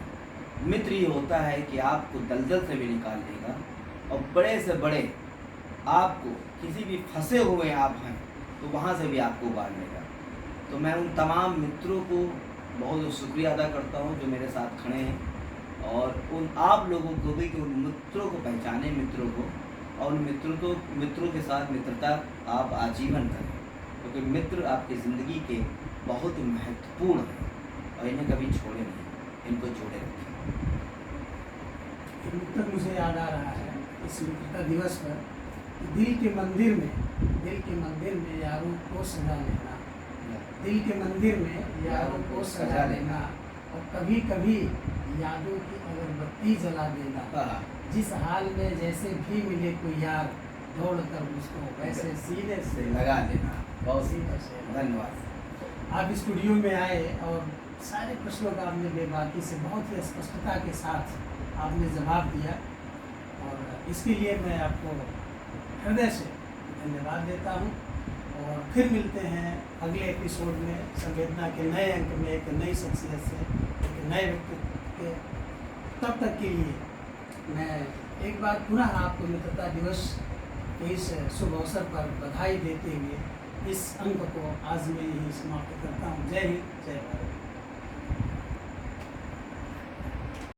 मित्र ये होता है कि आपको दलदल से भी निकाल देगा, और बड़े से बड़े आपको किसी भी फंसे हुए आप हैं तो वहाँ से भी आपको उबार लेगा। तो मैं उन तमाम मित्रों को बहुत शुक्रिया अदा करता हूँ जो मेरे साथ खड़े हैं, और उन आप लोगों को भी कि उन मित्रों को पहचानें, मित्रों को, और उन मित्रों के साथ मित्रता आप आजीवन करें, क्योंकि मित्र आपकी ज़िंदगी के बहुत ही महत्वपूर्ण हैं, और इन्हें कभी छोड़े नहीं, इनको जोड़े रखें। एक मित्र मुझे याद आ रहा है इस मित्रता दिवस पर कि दिल के मंदिर में यारों को सजा लेना, दिल के मंदिर में यारों को सजा लेना, और कभी कभी यादों की अगरबत्ती जला देना। जिस हाल में जैसे भी मिले कोई यार, दौड़ कर उसको वैसे सीने से लगा लेना। बहुत इसी का शेयर है। धन्यवाद। आप स्टूडियो में आए और सारे प्रश्नों का आपने बेबाकी से बहुत ही स्पष्टता के साथ आपने जवाब दिया, और इसके लिए मैं आपको हृदय से धन्यवाद देता हूँ। और फिर मिलते हैं अगले एपिसोड में संवेदना के नए अंक में एक नई शख्सियत से, एक नए व्यक्तित्व के। तब तक के लिए मैं एक बार पुनः आपको मित्रता दिवस के इस शुभ अवसर पर बधाई देते हुए इस अंक को आज मैं यही समाप्त करता हूँ। जय हिंद, जय भारत।